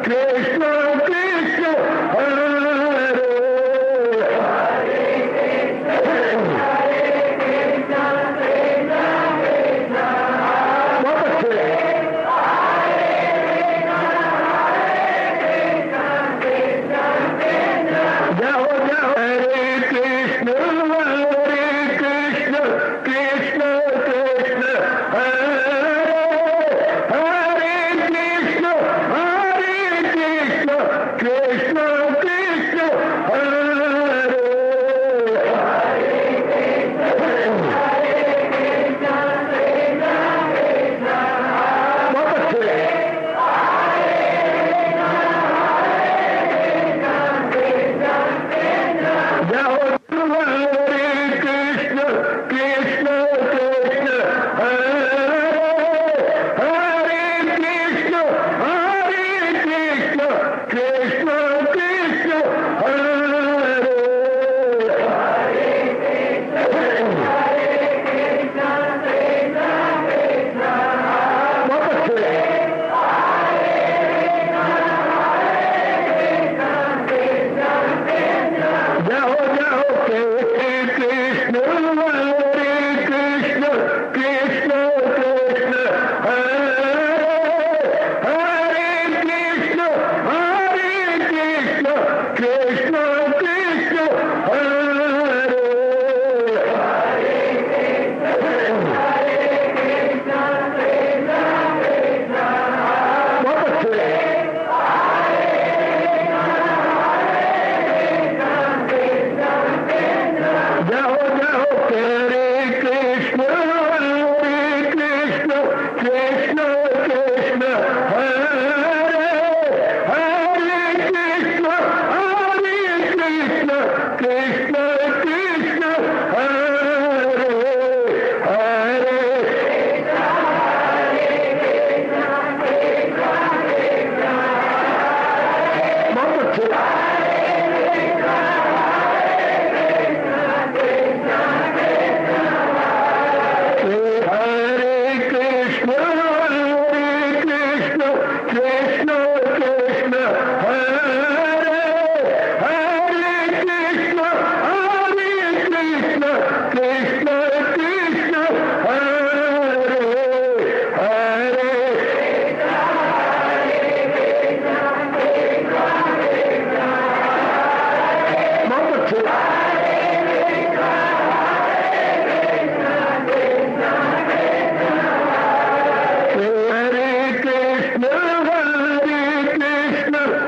कृष्ण कृष्ण हरे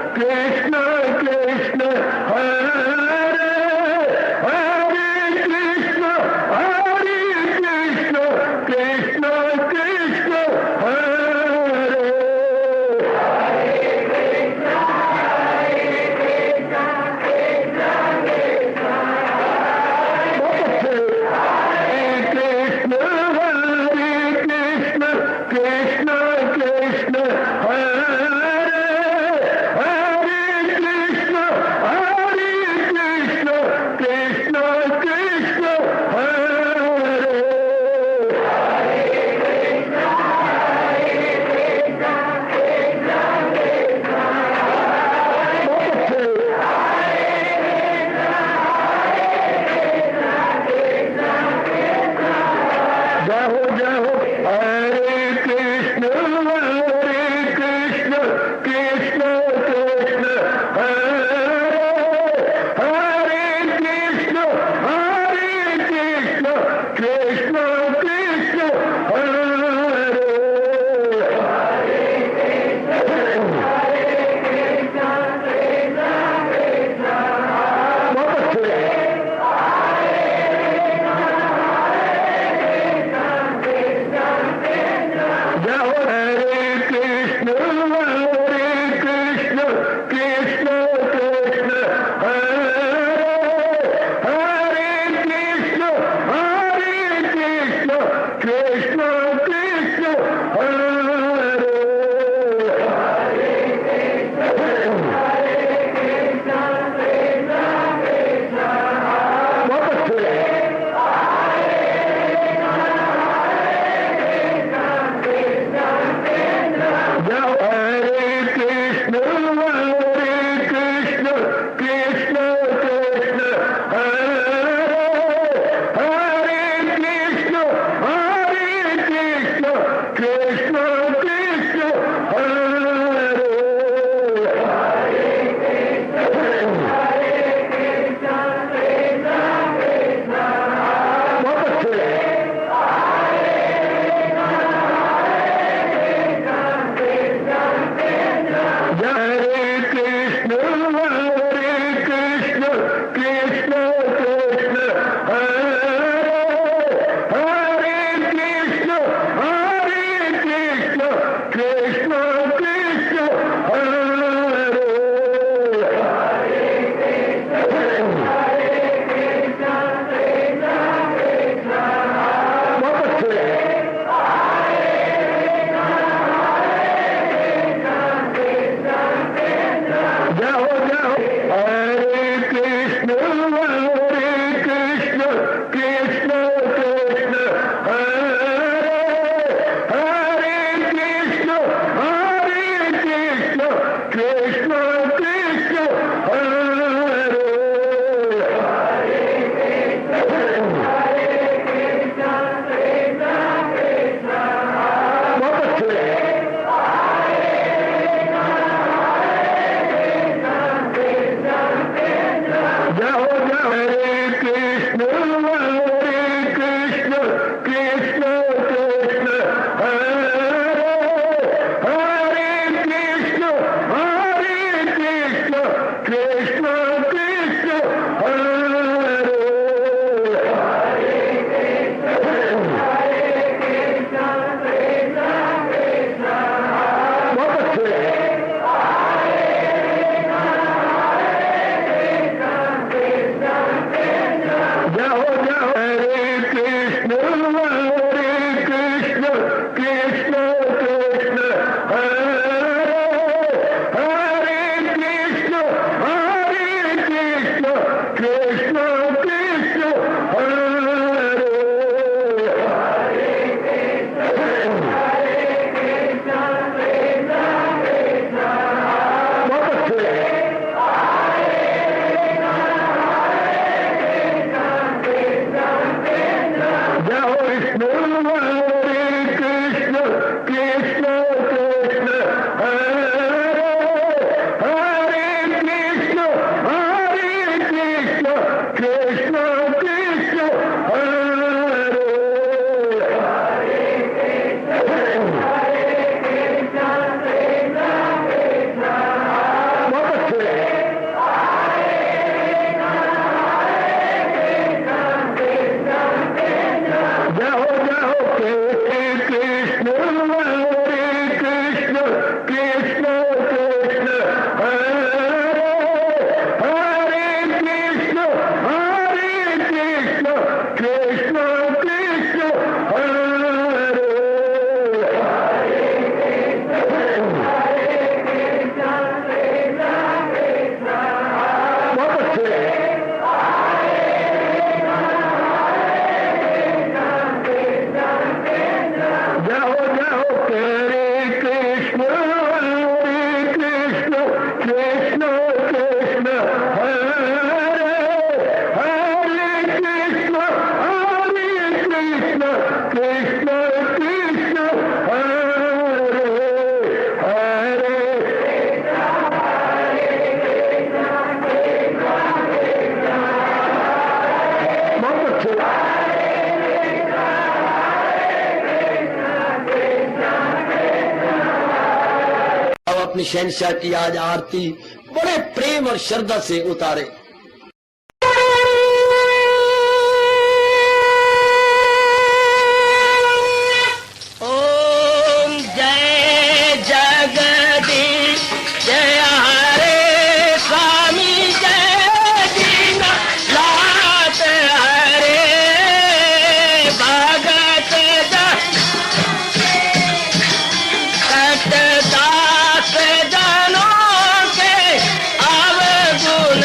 कृष्ण कृष्ण हरे बहुत अच्छे जाओ जाओ हरे कृष्ण कृष्ण कृष्ण कृष्ण हरे हरे कृष्ण कृष्ण कृष्ण हरे बहुत अच्छे जाओ जाओ हरे कृष्ण कृष्ण कृष्ण कृष्ण हरे हरे कृष्ण कृष्ण कृष्ण हरे बहुत अच्छे जाओ विष्णु हरे कृष्ण कृष्ण कृष्ण हरे हरे कृष्ण कृष्ण कृष्ण हरे बहुत अच्छे जाओ जाओ कृष्ण हरे कृष्ण कृष्ण कृष्ण हरे हरे कृष्ण कृष्ण कृष्ण हरे बहुत अच्छे जाओ जाओ हरे कृष्ण कृष्ण कृष्ण हरे हरे कृष्ण कृष्ण हरे हरे बहुत अच्छे अब अपनी शहनशाह की आज आरती बड़े प्रेम और श्रद्धा से उतारे। ओम जय जगदीश जय हरे स्वामी जय दीनानाथ हरे भगत दास जनों के अवगुण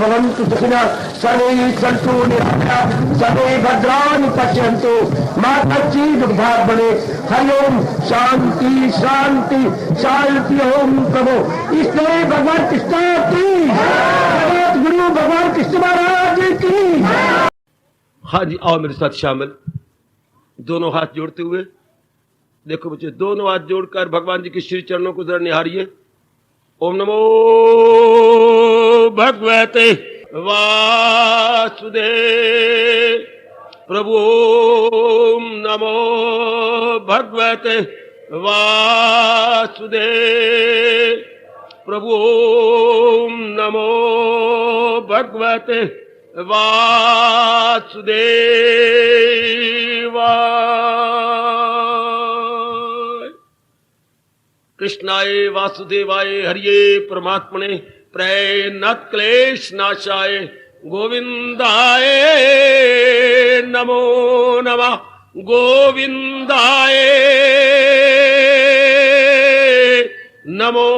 भवन्तु सुखिनः सर्वे सन्तु निरामयाः सर्वे भद्राणि पश्यन्तु मा कश्चित् दुःखभाग् भवेत्। हरि ओम शांति शांति शांति। ओम प्रभु इसलिए भगवान कृष्ण की जगत गुरु भगवान कृष्ण महाराज की। हाँ जी, आओ मेरे साथ शामिल, दोनों हाथ जोड़ते हुए। देखो बच्चे, दोनों हाथ जोड़कर भगवान जी के श्री चरणों को जरा निहारिए। ओम नमो भगवते वासुदेव प्रभु। ओम नमो भगवते वासुदेव प्रभु। ओम नमो भगवते वासुदेवाय। कृष्णाय वासुदेवाय हरिये परमात्मने प्रणत क्लेश नाशाय गोविंदाय नमो नमः। गोविंदाय नमो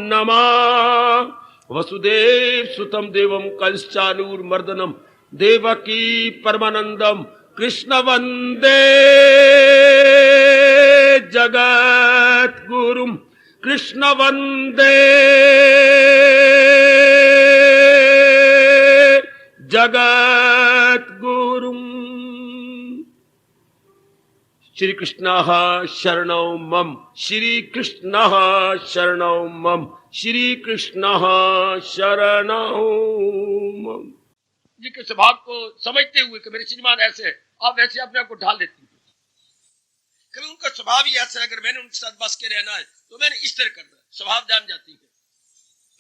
नमः। वसुदेव सुतम देवम कंसचानूरमर्दनम देवकी परमानंदम कृष्ण वंदे जगत गुरुम। कृष्ण वंदे जगत गुरुम। श्री कृष्ण शरणौ मम। श्री कृष्ण शरणौ मम। श्री कृष्ण शरणौ मम। जी के स्वभाव को समझते हुए कि मेरे श्रीमान ऐसे है, आप वैसे अपने आप को ढाल देती हैं। कभी उनका स्वभाव ही ऐसा है, अगर मैंने उनके साथ बस के रहना है तो मैंने इस तरह करना है। स्वभाव जान जाती है,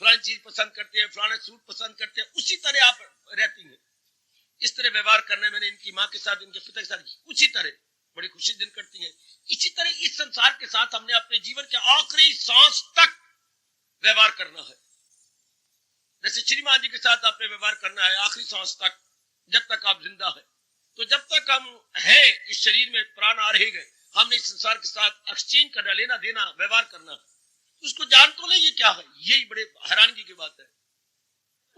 फलानी चीज पसंद करते हैं, फलाना सूट पसंद करते हैं, उसी तरह आप रहती हैं। इस तरह व्यवहार करना है मैंने इनकी माँ के साथ, इनके पिता के साथ उसी तरह बड़ी खुशी दिन करती हैं। इसी तरह इस संसार के साथ हमने अपने जीवन के आखिरी सांस तक व्यवहार करना है। जैसे श्रीमान जी के साथ आपने व्यवहार करना है आखिरी सांस तक, जब तक आप जिंदा है। तो जब तक हम हैं इस शरीर में, प्राण आ रहे गए, हमने इस संसार के साथ एक्सचेंज करना, लेना देना, व्यवहार करना है। उसको जान तो नहीं ये क्या है, यही बड़े हैरानगी की बात है।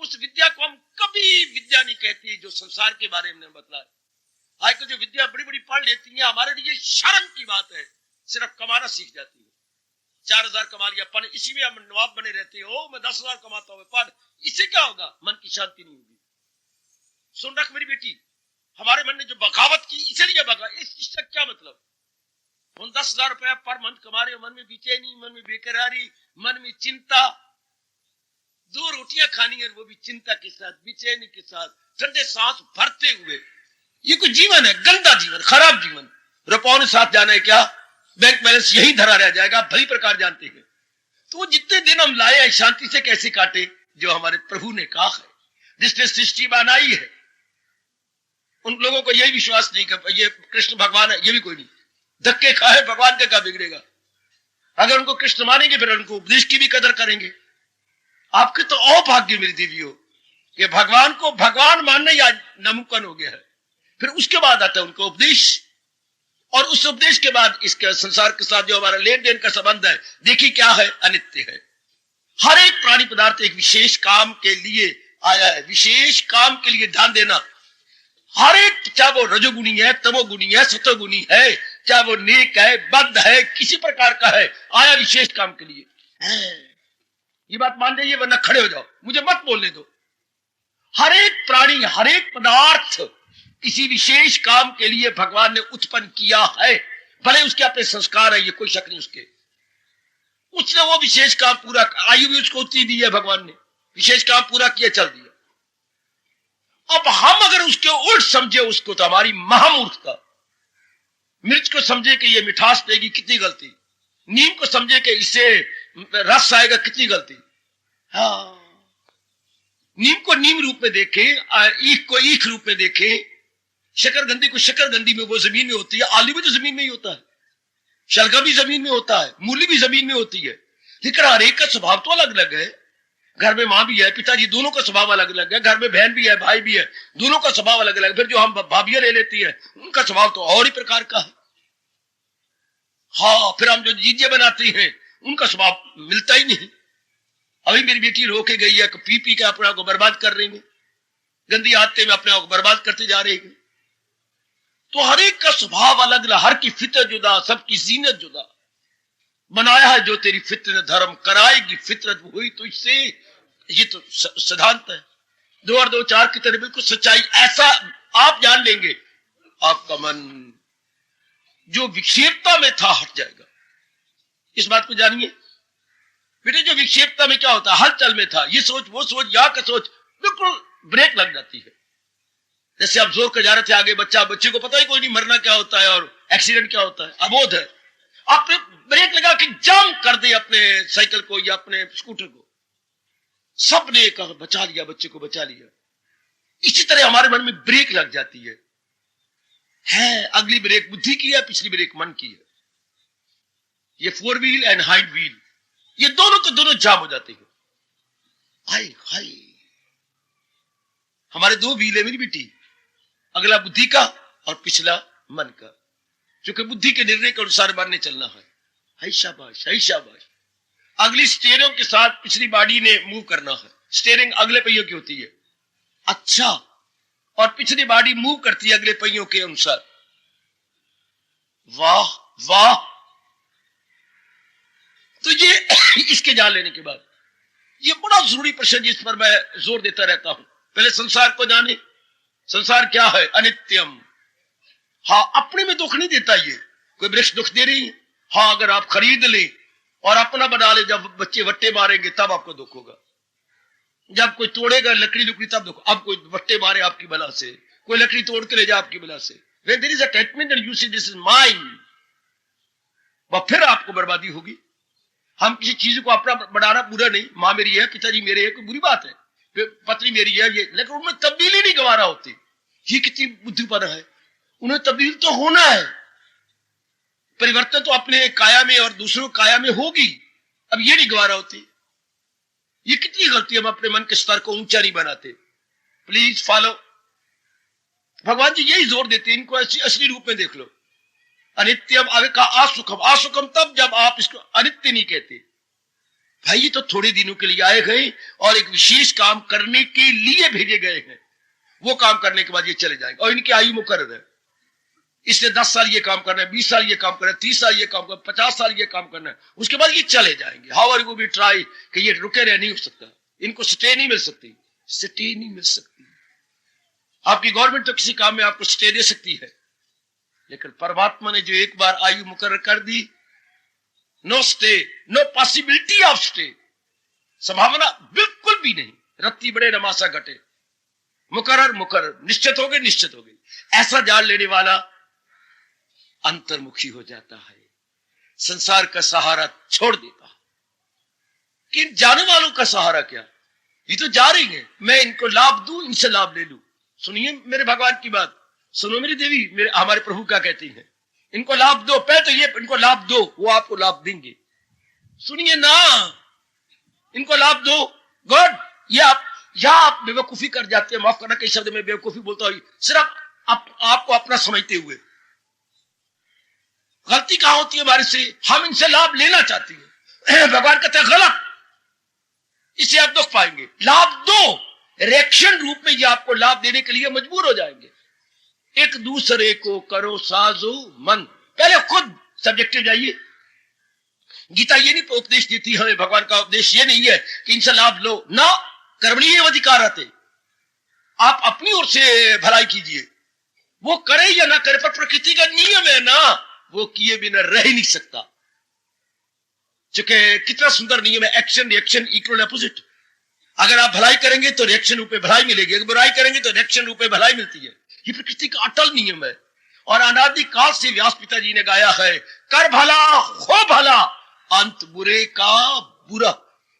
उस विद्या को हम कभी विद्या नहीं कहती जो संसार के बारे में बतला है। आज जो विद्या बड़ी बड़ी पढ़ लेती है, हमारे लिए शर्म की बात है, सिर्फ कमाना सीख जाती है। 4000 कमा लिया, पन इसी में हम नवाब बने रहते हो, मैं 10,000 कमाता हूं, पन इससे क्या होगा? मन की शांति नहीं होगी। सुन रख मेरी बेटी, हमारे मन ने जो बगावत की, इसलिए बगा, इसका क्या मतलब? हम 10,000 रुपया पर मंथ कमा रहे हो, मन में बेचैनी, मन में बेकरारी, मन में चिंता। 2 रोटियां खानी है, वो भी चिंता के साथ, बेचैनी के साथ, ठंडे सांस भरते हुए। ये कोई जीवन है? गंदा जीवन, खराब जीवन। रुपयों ने साथ जाना है क्या? बैंक बैलेंस यही धरा रह जाएगा, भली प्रकार जानते हैं। तो जितने दिन हम लाए हैं शांति से कैसे काटे, जो हमारे प्रभु ने कहा है, जिसने सृष्टि बनाई है। उन लोगों को यही विश्वास नहीं कि ये कृष्ण भगवान है, ये भी कोई नहीं। धक्के खाए भगवान का क्या बिगड़ेगा? अगर उनको कृष्ण मानेंगे फिर उनको उपदेश की भी कदर करेंगे। आपके तो अभाग्य मेरी देवियों, ये भगवान को भगवान मानना ही आज नामुमकिन हो गया है। फिर उसके बाद आता है उनका उपदेश, और उस उपदेश के बाद इसके संसार के साथ जो हमारा लेन देन का संबंध है, देखिए क्या है, अनित्य है। हर एक प्राणी पदार्थ एक विशेष काम के लिए आया है, विशेष काम के लिए ध्यान देना। हर एक, चाहे वो रजोगुणी है, तमोगुणी है, सतोगुणी है, चाहे वो नेक है, बद्ध है, किसी प्रकार का है, आया विशेष काम के लिए। ये बात मान जाइए, वरना खड़े हो जाओ, मुझे मत बोलने दो। हर एक प्राणी, हर एक पदार्थ किसी विशेष काम के लिए भगवान ने उत्पन्न किया है। भले उसके अपने संस्कार है, ये कोई शक नहीं उसके। उसने वो विशेष काम पूरा, आयु भी उसको उतनी दी है भगवान ने, विशेष काम पूरा किया, चल दिया। अब हम अगर उसके उल्ट समझे उसको, तो हमारी महामूर्खता। मिर्च को समझे कि ये मिठास देगी, कितनी गलती। नीम को समझे कि इससे रस आएगा, कितनी गलती। हाँ, नीम को नीम रूप में देखे, ईख को ईख रूप में देखे, शकरगंदी को शकरगंदी में, वो जमीन में होती है। आलू भी तो जमीन में ही होता है, शलगम भी जमीन में होता है, मूली भी जमीन में होती है। लेकिन हर एक का स्वभाव तो अलग अलग है। घर में माँ भी है, पिताजी, दोनों का स्वभाव अलग अलग है। घर में बहन भी है, भाई भी है, दोनों का स्वभाव अलग अलग। फिर जो हम भाभियां ले लेती है, उनका स्वभाव तो और ही प्रकार का है। हाँ, फिर हम जो जीजे बनाते हैं, उनका स्वभाव मिलता ही नहीं। अभी मेरी बेटी रो के गई है कि पी पी के अपने आप को बर्बाद कर रही है, गंदी आदतें में अपने आप को बर्बाद करते जा रहे हैं। तो हर एक का स्वभाव अलग अलग, हर की फितरत जुदा, सबकी जीनत जुदा। बनाया है जो तेरी फितरत धर्म कराएगी फितरत हुई तो इससे, ये तो सिद्धांत है। 2 और 2 4 की तरह बिल्कुल सच्चाई। ऐसा आप जान लेंगे, आपका मन जो विक्षेपता में था हट जाएगा। इस बात को जानिए बेटे, जो विक्षेपता में क्या होता है, हलचल में था, ये सोच वो सोच यहाँ का सोच, बिल्कुल ब्रेक लग जाती है। जैसे आप जोर कर जा रहे थे आगे, बच्चे को पता ही कोई नहीं मरना क्या होता है और एक्सीडेंट क्या होता है, अबोध है। आप ब्रेक लगा के जाम कर दे अपने साइकिल को या अपने स्कूटर को, सबने कहा बचा लिया, बच्चे को बचा लिया। इसी तरह हमारे मन में ब्रेक लग जाती है। अगली ब्रेक बुद्धि की है, पिछली ब्रेक मन की है। ये 4 व्हील एंड हाइंड व्हील, ये दोनों के दोनों जाम हो जाते हैं। हाय हाय, हमारे 2 व्हील है मेरी बेटी, अगला बुद्धि का और पिछला मन का। क्योंकि बुद्धि के निर्णय के अनुसार मानने चलना है। हाय शाबाश, हाय शाबाश। अगली स्टीयरिंग के साथ पिछली बॉडी ने मूव करना है। स्टीयरिंग अगले पहियों की होती है, अच्छा, और पिछली बॉडी मूव करती है अगले पहियों के अनुसार। वाह वाह। तो ये इसके जान लेने के बाद ये बड़ा जरूरी प्रश्न जिस पर मैं जोर देता रहता हूं, पहले संसार को जाने। संसार क्या है? अनित्यम। हाँ, अपने में दुख नहीं देता ये, कोई वृक्ष दुख दे रही है। हाँ, अगर आप खरीद ले और अपना बना ले, जब बच्चे वट्टे मारेंगे तब आपको दुख होगा। जब कोई तोड़ेगा लकड़ी लुकड़ी तब दुख। अब कोई वट्टे मारे आपकी बला से, कोई लकड़ी तोड़ के ले जाए आपकी बला से, when there is attachment and you say this is mine, वह फिर आपको बर्बादी होगी। हम किसी चीज को अपना बनाना बुरा नहीं, माँ मेरी है, पिताजी मेरे है, कोई बुरी बात है, पत्नी मेरी है, ये, लेकिन उनमें तब्दीली नहीं गंवारा होती। ये कितनी बुद्धिपन है, उन्हें तब्दील तो होना है। परिवर्तन तो अपने काया में और दूसरों काया में होगी, अब ये नहीं गंवारा होती। ये कितनी गलती, हम अपने मन के स्तर को ऊंचा नहीं बनाते। Please follow. भगवान जी यही जोर देते हैं, इनको असली रूप में देख लो। अनित्यम, आगे का असुखम। असुखम तब जब आप इसको अनित्य नहीं कहते। भाई ये तो थोड़े दिनों के लिए आए गए और एक विशेष काम करने के लिए भेजे गए हैं, वो काम करने के बाद ये चले जाएंगे और इनकी आयु मुकर्रर है। इसने 10 साल ये काम करना है, 20 साल ये काम करना है, 30 साल ये काम करना है, 50 साल ये काम करना है, उसके बाद ये चले जाएंगे। हाउ वो भी ट्राई कि ये रुके रहे, नहीं हो सकता, इनको स्टे नहीं मिल सकती, स्टे नहीं मिल सकती। आपकी गवर्नमेंट तो किसी काम में आपको स्टे दे सकती है, लेकिन परमात्मा ने जो एक बार आयु मुकर्रर कर दी, no stay, no possibility of stay, संभावना बिल्कुल भी नहीं। रत्ती बड़े नमासा घटे, मुकर्रर मुकर्रर, निश्चित हो गए निश्चित हो गई। ऐसा जान लेने वाला अंतर्मुखी हो जाता है, संसार का सहारा छोड़ देता है। कि जाने वालों का सहारा क्या, ये तो जा रही है, मैं इनको लाभ दूं, इनसे लाभ ले लूं। सुनिए मेरे भगवान की बात, सुनो मेरी देवी, मेरे हमारे प्रभु क्या कहती हैं, इनको लाभ दो, पहले तो ये इनको लाभ दो, वो आपको लाभ देंगे। सुनिए ना, इनको लाभ दो, गॉड। ये आप बेवकूफी कर जाते हैं, माफ करना कई शब्द में बेवकूफी बोलता हूं, सिर्फ आपको अपना समझते हुए। गलती कहां होती है हमारे से, हम इनसे लाभ लेना चाहते हैं, भगवान कहते हैं गलत, इससे आप दुख पाएंगे। लाभ दो, रिएक्शन रूप में ये आपको लाभ देने के लिए मजबूर हो जाएंगे। एक दूसरे को करो साजो मन, पहले खुद सब्जेक्टिव जाइए। गीता ये नहीं उपदेश देती हमें, भगवान का उपदेश ये नहीं है कि इनसे लाभ लो ना, कर्मणीय अधिकार आते, आप अपनी ओर से भलाई कीजिए, वो करे या ना करे, पर प्रकृति का नियम है ना, वो किए बिना रह ही नहीं सकता। चूंकि कितना सुंदर नियम है, एक्शन रिएक्शन इक्वल अपोजिट। अगर आप भलाई करेंगे तो रिएक्शन रूप में भलाई मिलेगी, अगर बुराई करेंगे तो रिएक्शन रूप में भलाई मिलती है। ये प्रकृति का अटल नियम है और अनादि काल से व्यास पिताजी ने गाया है, कर भला हो भला, अंत बुरे का बुरा।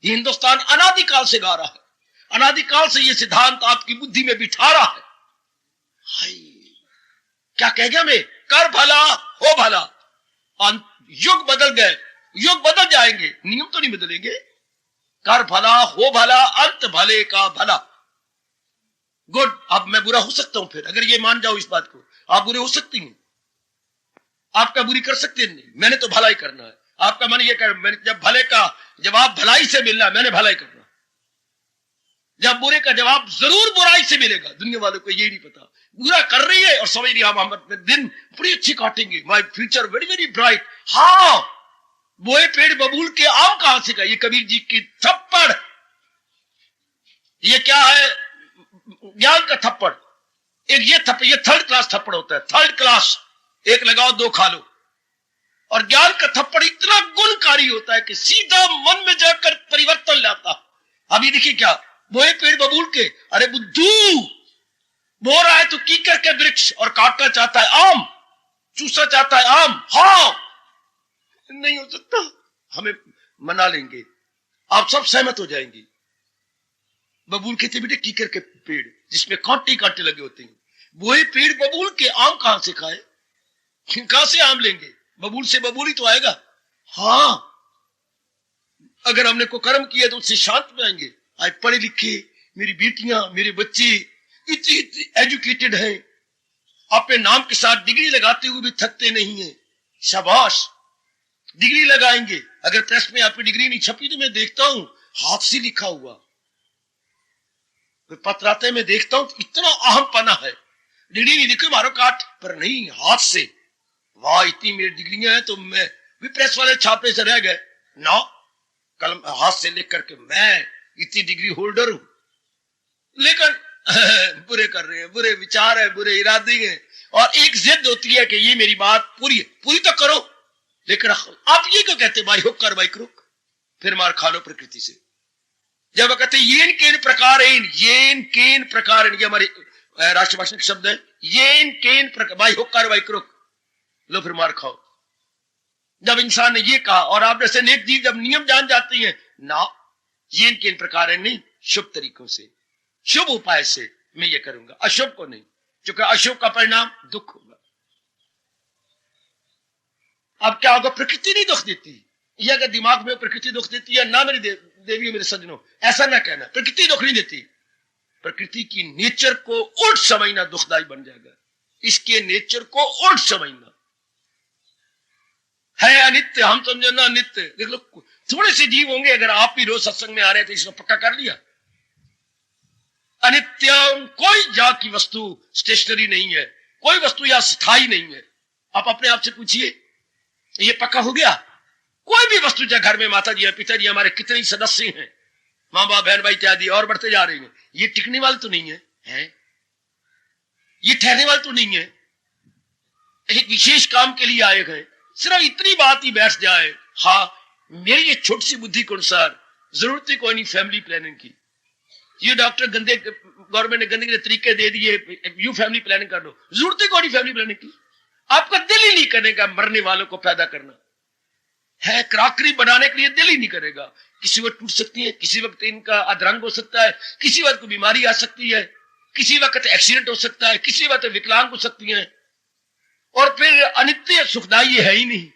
ये हिंदुस्तान अनादि काल से गा रहा है, अनादि काल से ये सिद्धांत आपकी बुद्धि में बिठा रहा है। हाय, क्या कह गया मैं, कर भला हो भला, अंत, युग बदल गए, युग बदल जाएंगे, नियम तो नहीं बदलेंगे। कर भला हो भला, अंत भले का भला। गुड, अब मैं बुरा हो सकता हूं, फिर अगर ये मान जाओ इस बात को, आप बुरे हो सकती हैं, आपका बुरी कर सकते हैं, नहीं, मैंने तो भलाई करना है। आपका मन ये कर, जब आप भलाई से मिलना, मैंने भलाई करना, जब बुरे का जवाब जरूर बुराई से मिलेगा। दुनिया वालों को ये नहीं पता, बुरा कर रही है और समझ रही है हम अपने दिन बड़ी अच्छी काटेंगे, my future very very bright. हाँ, बोए पेड़ बबूल के आम कहां से गए? ये कबीर जी की थप्पड़। ये क्या है? ज्ञान का थप्पड़। एक ये थप्पड़, ये थर्ड क्लास थप्पड़ होता है, थर्ड क्लास। एक लगाओ दो खा लो। और ज्ञान का थप्पड़ इतना गुणकारी होता है कि सीधा मन में जाकर परिवर्तन लाता। अभी देखिए क्या, बोए पेड़ बबूल के, अरे बुद्धू, बो रहा है तो कीकर के वृक्ष और काटना चाहता है आम, चूसा चाहता है आम। हाँ, नहीं हो सकता, हमें मना लेंगे, आप सब सहमत हो जाएंगे। बबूल के बेटे कीकर के पेड़ जिसमें कांटे कांटे लगे होते हैं, बोए पेड़ बबूल के आम कहां से खाए? कहां से आम लेंगे? बबूल से बबूल ही तो आएगा। हाँ, अगर हमने को कर्म किया तो उससे शांत में आएंगे। आज पढ़े लिखे मेरी बेटियां, मेरे बच्चे इतने एजुकेटेड हैं, अपने नाम के साथ डिग्री लगाते हुए भी थकते नहीं है। शाबाश, डिग्री लगाएंगे। अगर प्रेस में आपकी डिग्री नहीं छपी तो मैं देखता हूं हाथ से लिखा हुआ, पत्राते में देखता हूं तो इतना अहमपना है, डिग्री नहीं लिखी मारो काट, पर नहीं, हाथ से। वाह, इतनी मेरी डिग्रियां हैं तो मैं भी प्रेस वाले छापे से रह गए ना, कलम हाथ से लिख करके मैं इतनी डिग्री होल्डर हूं। लेकिन बुरे कर रहे हैं, बुरे विचार है, बुरे इरादे हैं, और एक जिद होती है कि ये मेरी बात पूरी पूरी तो करो। लेकिन आप ये क्यों कहते भाई हुक कर भाई क्रुक, फिर मार खा लो प्रकृति से। जब कहते येन केन प्रकार, येन केन प्रकार, ये हमारे राष्ट्रभाषा के शब्द है, येन केन प्रकार, भाई हुक कर भाई क्रुक, लो फिर मार खाओ। जब इंसान ने ये कहा, और आप जैसे नेक जीव जब नियम जान जाती हैं ना, येन केन प्रकार है, नहीं, शुभ तरीकों से, शुभ उपाय से मैं ये करूंगा, अशुभ को नहीं, क्योंकि अशुभ का परिणाम दुख होगा। अब क्या होगा? प्रकृति नहीं दुख देती। ये अगर दिमाग में प्रकृति दुख देती है ना, मेरी देवियों, मेरे सज्जनों, ऐसा ना कहना, प्रकृति दुख नहीं देती। प्रकृति की नेचर को उल्ट समझना दुखदाई बन जाएगा। इसके नेचर को उल्ट समझना है अनित्य, हम समझो ना नित्य। देख लो, थोड़े से जीव होंगे, अगर आप भी रोज सत्संग में आ रहे थे, इसको पक्का कर लिया, अनित्यम, कोई जा की वस्तु स्टेशनरी नहीं है, कोई वस्तु या स्थायी नहीं है। आप अपने आप से पूछिए, ये पक्का हो गया? कोई भी वस्तु, चाहे घर में माता जी है, पिताजी हमारे कितने सदस्य हैं, माँ बाप बहन भाई इत्यादि और बढ़ते जा रहे हैं, ये टिकने वाले तो नहीं है, ये ठहरने वाले तो नहीं है, एक विशेष काम के लिए आए गए। सिर्फ इतनी बात ही बैठ जाए, हाँ, मेरी ये छोटी सी बुद्धि के अनुसार जरूरत ही कोई नहीं फैमिली प्लानिंग की। ये डॉक्टर गंदे, गवर्नमेंट ने गंदे तरीके दे दिए, यू फैमिली प्लानिंग कर लो, जरूरत ही कोई नहीं फैमिली प्लानिंग की। आपका दिल ही नहीं करेगा मरने वालों को पैदा करना है, क्राकरी बनाने के लिए दिल ही नहीं करेगा। किसी वक्त टूट सकती है, किसी वक्त इनका अधरंग हो सकता है, किसी वक्त कोई बीमारी आ सकती है, किसी वक्त एक्सीडेंट हो सकता है, किसी वक्त विकलांग हो सकती है, और फिर अनित्य सुखदाई है ही नहीं।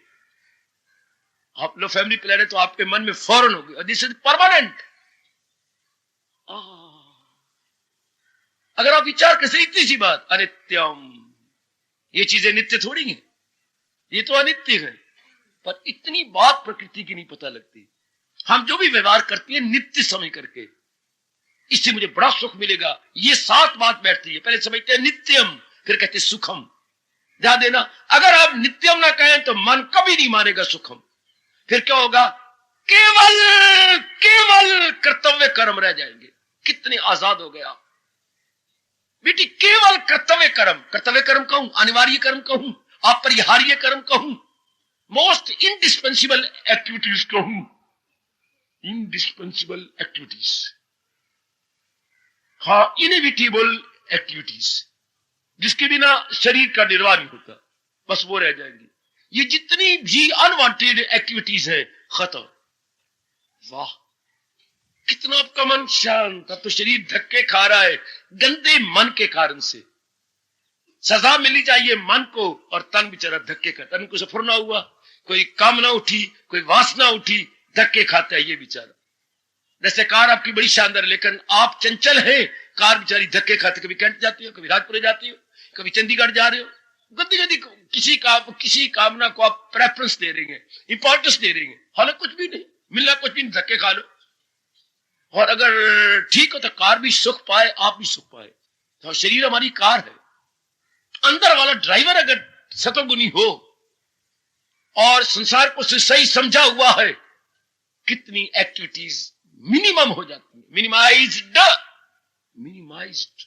आप लोग फैमिली प्लान तो आपके मन में फौरन होगी, दिस इज परमानेंट। अगर आप विचार कैसे, इतनी सी बात, अनित्यम, ये चीजें नित्य थोड़ी हैं, ये तो अनित्य है। पर इतनी बात प्रकृति की नहीं पता लगती। हम जो भी व्यवहार करते हैं नित्य समझ करके, इससे मुझे बड़ा सुख मिलेगा, ये सात बात बैठती है। पहले समझते हैं नित्यम, फिर कहते सुखम। ध्यान देना, अगर आप नित्यम ना कहें तो मन कभी नहीं मानेगा सुखम। फिर क्या होगा? केवल केवल कर्तव्य कर्म रह जाएंगे। कितने आजाद हो गए आप बेटी, केवल कर्तव्य कर्म। कर्तव्य कर्म कहूं, अनिवार्य कर्म कहूं, अपरिहार्य कर्म कहूं, मोस्ट इंडिस्पेंसिबल एक्टिविटीज कहूं, इंडिस्पेंसिबल एक्टिविटीज, हाँ, इनएविटेबल एक्टिविटीज, जिसके बिना शरीर का निर्वाह नहीं होता, बस वो रह जाएंगी। ये जितनी भी अनवांटेड एक्टिविटीज है, खत्म। वाह, कितना आपका मन शांत। अब तो शरीर धक्के खा रहा है गंदे मन के कारण से। सजा मिलनी चाहिए मन को, और तन बेचारा धक्के खाता, तन को सफरना हुआ, कोई कामना उठी, कोई वासना उठी, धक्के खाता है ये बेचारा। जैसे कार आपकी बड़ी शानदार, लेकिन आप चंचल हैं, कार बेचारी धक्के खाते, कभी कैंट जाती हो, कभी राजपुरे जाती हो, कभी चंडीगढ़ जा रहे हो, गंदी गंदी किसी कामना को आप प्रेफरेंस दे रहे हैं, इंपॉर्टेंस दे रहे हैं, हालांकि कुछ भी नहीं मिलना, कुछ भी नहीं, धक्के खा लो। और अगर ठीक हो तो कार भी सुख पाए, आप भी सुख पाए। तो शरीर हमारी कार है, अंदर वाला ड्राइवर अगर सतोगुनी हो और संसार को सही समझा हुआ है, कितनी एक्टिविटीज मिनिमम हो जाती है, मिनिमाइज्ड।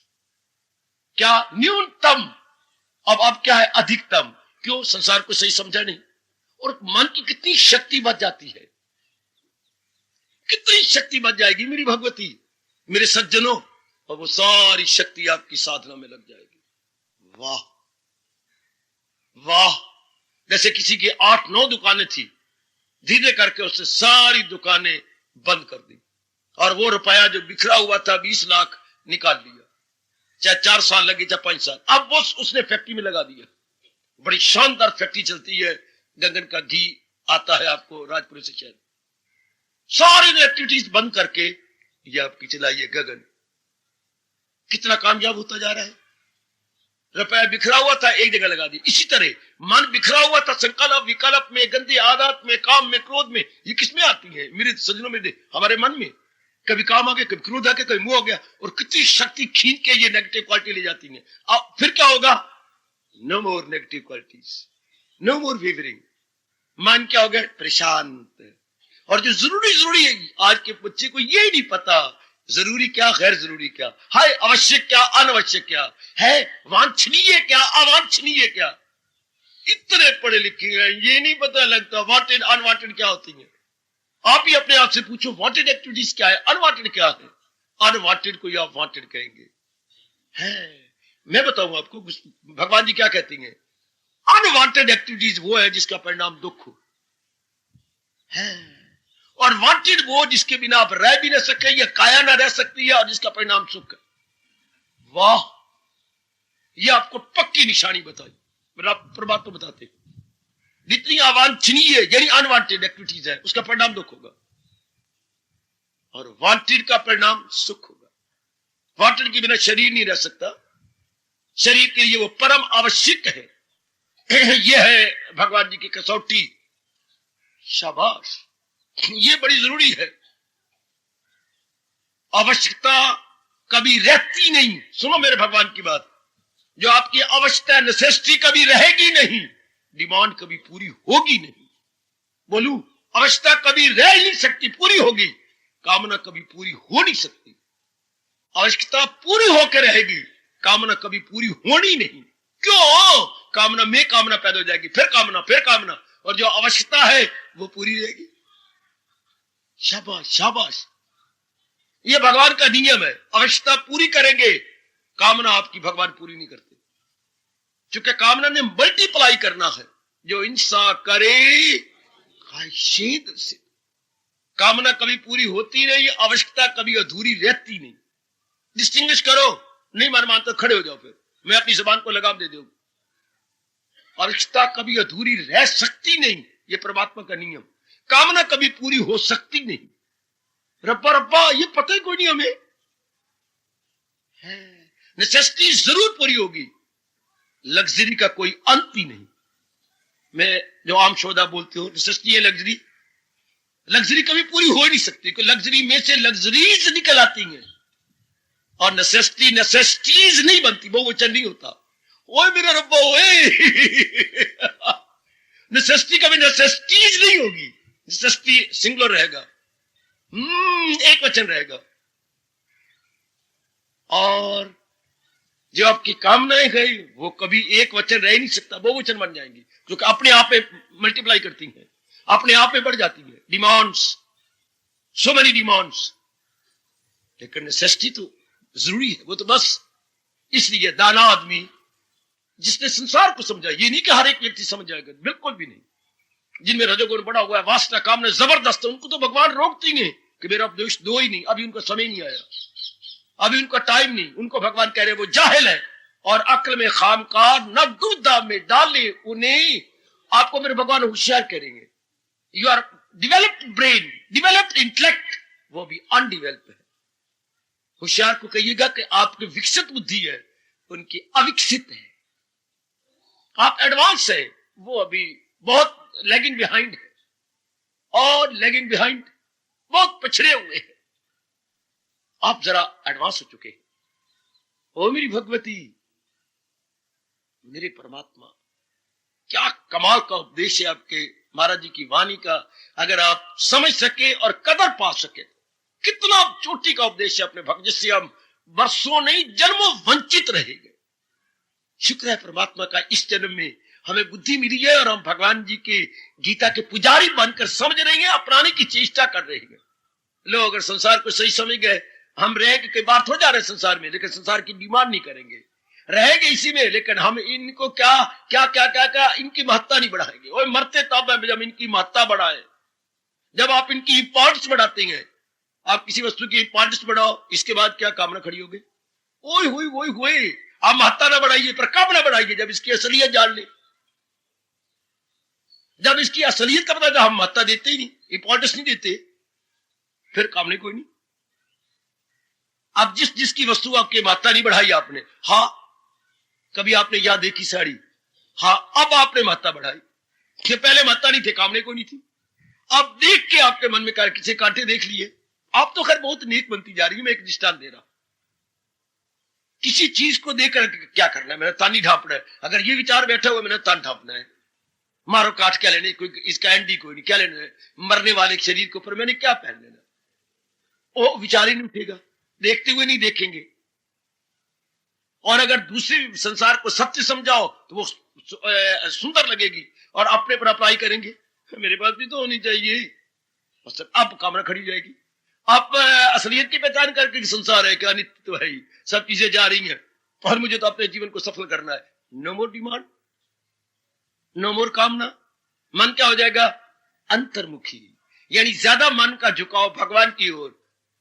क्या न्यूनतम, अब क्या है अधिकतम। क्यों? संसार को सही समझा नहीं। और मन की कितनी शक्ति बच जाती है, कितनी शक्ति बच जाएगी मेरी भगवती, मेरे सज्जनों, और वो सारी शक्ति आपकी साधना में लग जाएगी। वाह वाह। जैसे किसी की 8-9 दुकानें थी, धीरे करके उसने सारी दुकानें बंद कर दी और वो रुपया जो बिखरा हुआ था 20 लाख निकाल लिया, चाहे 4 साल लगे चाहे 5 साल, अब वो उसने फैक्ट्री में लगा दिया। बड़ी शानदार फैक्ट्री चलती है, गगन का घी आता है आपको राजपुर से शहर। सारी एक्टिविटीज बंद करके ये आपकी चलाइए गगन, कितना कामयाब होता जा रहा है। रुपया बिखरा हुआ था, एक जगह लगा दिया। इसी तरह मन बिखरा हुआ था संकल्प विकल्प में, गंदे आदत में, काम में, क्रोध में। ये किसमें आती है मेरे सज्जनों में? हमारे मन में कभी काम आ गया, कभी क्रोध आ गया, कभी मुंह आ गया, और कितनी शक्ति खींच के ये नेगेटिव क्वालिटी ले जाती है। अब फिर क्या होगा? No more negative qualities, no more wavering. मन क्या हो गया? प्रशांत। और जो जरूरी है, आज के बच्चे को ये ही नहीं पता जरूरी क्या, गैर जरूरी क्या है, आवश्यक क्या, अनावश्यक क्या है, वांछनीय क्या, अवांछनीय क्या। इतने पढ़े लिखे हैं, ये नहीं पता लगता वांटेड अनवांटेड क्या होती है। आप ही अपने आप से पूछो, वांटेड एक्टिविटीज क्या है, अनवांटेड क्या है। अनवांटेड को आप वांटेड कहेंगे है। मैं बताऊं आपको भगवान जी क्या कहती हैं। अनवांटेड एक्टिविटीज वो है जिसका परिणाम दुख हो है, और वांटेड वो जिसके बिना आप रह भी न सके, या काया ना रह सकती है, और जिसका परिणाम सुख है। वाह, ये आपको पक्की निशानी बताई, परमात्मा बताते। जितनी अवांछनीय यानी अनवांटेड एक्टिविटीज है, उसका परिणाम दुख होगा, और वांटेड का परिणाम सुख होगा। वांटेड के बिना शरीर नहीं रह सकता, शरीर के लिए वो परम आवश्यक है। यह है भगवान जी की कसौटी। शाबाश, ये बड़ी जरूरी है। आवश्यकता कभी रहती नहीं। सुनो मेरे भगवान की बात, जो आपकी आवश्यकता नेसेसिटी कभी रहेगी नहीं, डिमांड कभी पूरी होगी नहीं। बोलू, आवश्यकता कभी रह ही नहीं सकती, पूरी होगी। कामना कभी पूरी हो नहीं सकती। आवश्यकता पूरी होकर रहेगी, कामना कभी पूरी होनी नहीं। क्यों? कामना में कामना पैदा हो जाएगी, फिर कामना, फिर कामना, और जो आवश्यकता है वो पूरी रहेगी। शाबाश शाबाश, ये भगवान का नियम है। आवश्यकता पूरी करेंगे, कामना आपकी भगवान पूरी नहीं करते, क्योंकि कामना ने मल्टीप्लाई करना है। जो इंसान करे खायशेद से। कामना कभी पूरी होती नहीं, आवश्यकता कभी अधूरी रहती नहीं। डिस्टिंग्विश करो। नहीं मन मानते खड़े हो जाओ, फिर मैं अपनी जुबान को लगाम दे दूं। आवश्यकता कभी अधूरी रह सकती नहीं, ये परमात्मा का नियम। कामना कभी पूरी हो सकती नहीं। रब्बा रब्बा, ये पता ही कोई नहीं हमें। नेसेसिटी जरूर पूरी होगी, लग्जरी का कोई अंत ही नहीं। मैं जो आम शोधा बोलती हूँ, नेसेसिटी है लग्जरी। लग्जरी कभी पूरी हो नहीं सकती, क्योंकि लग्जरी में से लग्जरीज निकल आती हैं, और नेसेसिटी नेसेसिटीज नहीं बनती, वो वचन नहीं होता। ओए मेरा रब्बा, ओए नेसेसिटी कभी नेसेसिटीज नहीं होगी। नेसेसिटी सिंगुलर रहेगा, एक वचन रहेगा। और जो आपकी कामनाएं गई, वो कभी एक वचन रह नहीं सकता, वो वचन बन जाएंगी, क्योंकि अपने आप में मल्टीप्लाई करती हैं, अपने आप में बढ़ जाती है। डिमांड्स, सो मेनी डिमांड्स, लेकिन नेसेसिटी तो जरूरी है। वो तो बस इसलिए दाना आदमी जिसने संसार को समझा, ये नहीं कि हर एक व्यक्ति समझ जाएगा, बिल्कुल भी नहीं। जिनमें रजोगुण बड़ा हुआ है, वासना कामना जबरदस्त है, उनको तो भगवान रोकती हैं कि मेरा उपदेश दो ही नहीं, अभी उनका समय नहीं आया, अभी उनका टाइम नहीं। उनको भगवान कह रहे वो जाहिल है और अक्ल में खामकार, न दुविधा में डाले उन्हें। आपको मेरे भगवान होशियार करेंगे। You are developed brain, developed intellect, वो भी अनडिवेलप्ड है। होशियार को कहिएगा कि आपकी विकसित बुद्धि है, उनकी अविकसित है। आप एडवांस है, वो अभी बहुत लैगिंग बिहाइंड है, और लैगिंग बिहाइंड बहुत पछड़े हुए हैं। आप जरा एडवांस हो चुके। ओ मेरी भगवती, मेरे परमात्मा, क्या कमाल का उपदेश है आपके महाराज जी की वाणी का। अगर आप समझ सके और कदर पा सके, कितना चोटी का उपदेश है अपने भक्त, जिससे हम वर्षों नहीं जन्मों वंचित रहेंगे। शुक्र है परमात्मा का, इस जन्म में हमें बुद्धि मिली है और हम भगवान जी के गीता के पुजारी बनकर समझ रहे हैं, अपनाने की चेष्टा कर रहे हैं। लोग अगर संसार को सही समझ गए, हम रहेंगे, कई बार थोड़ा जा रहे संसार में, लेकिन संसार की डिमांड नहीं करेंगे, रहेंगे इसी में, लेकिन हम इनको क्या क्या क्या क्या क्या इनकी महत्ता नहीं बढ़ाएंगे। और मरते तब है जब इनकी महत्ता बढ़ाए, जब आप इनकी इंपॉर्टेंस बढ़ाते हैं। आप किसी वस्तु की इंपॉर्टेंस बढ़ाओ, इसके बाद क्या कामना खड़ी होगी? ओए हुई ओए हुए। आप महत्ता ना बढ़ाइए, पर कब ना बढ़ाइए? जब इसकी असलियत जान ले, जब इसकी असलियत का पता, जब हम महत्ता देते ही नहीं, इंपॉर्टेंस नहीं देते, फिर कामने कोई नहीं। अब जिसकी वस्तु आपकी महत्ता नहीं बढ़ाई आपने, हाँ कभी आपने यहां देखी साड़ी, हाँ अब आपने महत्ता बढ़ाई, कि पहले महत्ता नहीं थे, कामने कोई नहीं थी। अब देख के आपके मन में किसी कांटे देख लिए, आप तो खैर बहुत नेक बनती जा रही है। मैं एक दृष्टांत दे रहा हूं, किसी चीज को देखकर क्या करना है, मैंने तान नहीं ढांपना है। अगर ये विचार बैठा हुआ मैंने तान ढांपना है, मारो काट क्या लेने, कोई इसका एंडी कोई नहीं, क्या लेना है मरने वाले शरीर के ऊपर, मैंने क्या पहन लेना, वो विचार ही नहीं उठेगा, देखते हुए नहीं देखेंगे। और अगर दूसरे संसार को सत्य समझाओ तो वो सुंदर लगेगी और अपने पर अप्लाई करेंगे, मेरे पास भी तो होनी चाहिए, अब कामना खड़ी जाएगी। आप असलियत की पहचान करके संसार है क्या, नित्य तो है ही, सब चीजें जा रही हैं और मुझे तो अपने जीवन को सफल करना है। नो मोर डिमांड, नो मोर कामना। मन क्या हो जाएगा? अंतर्मुखी, यानी ज्यादा मन का झुकाव भगवान की ओर,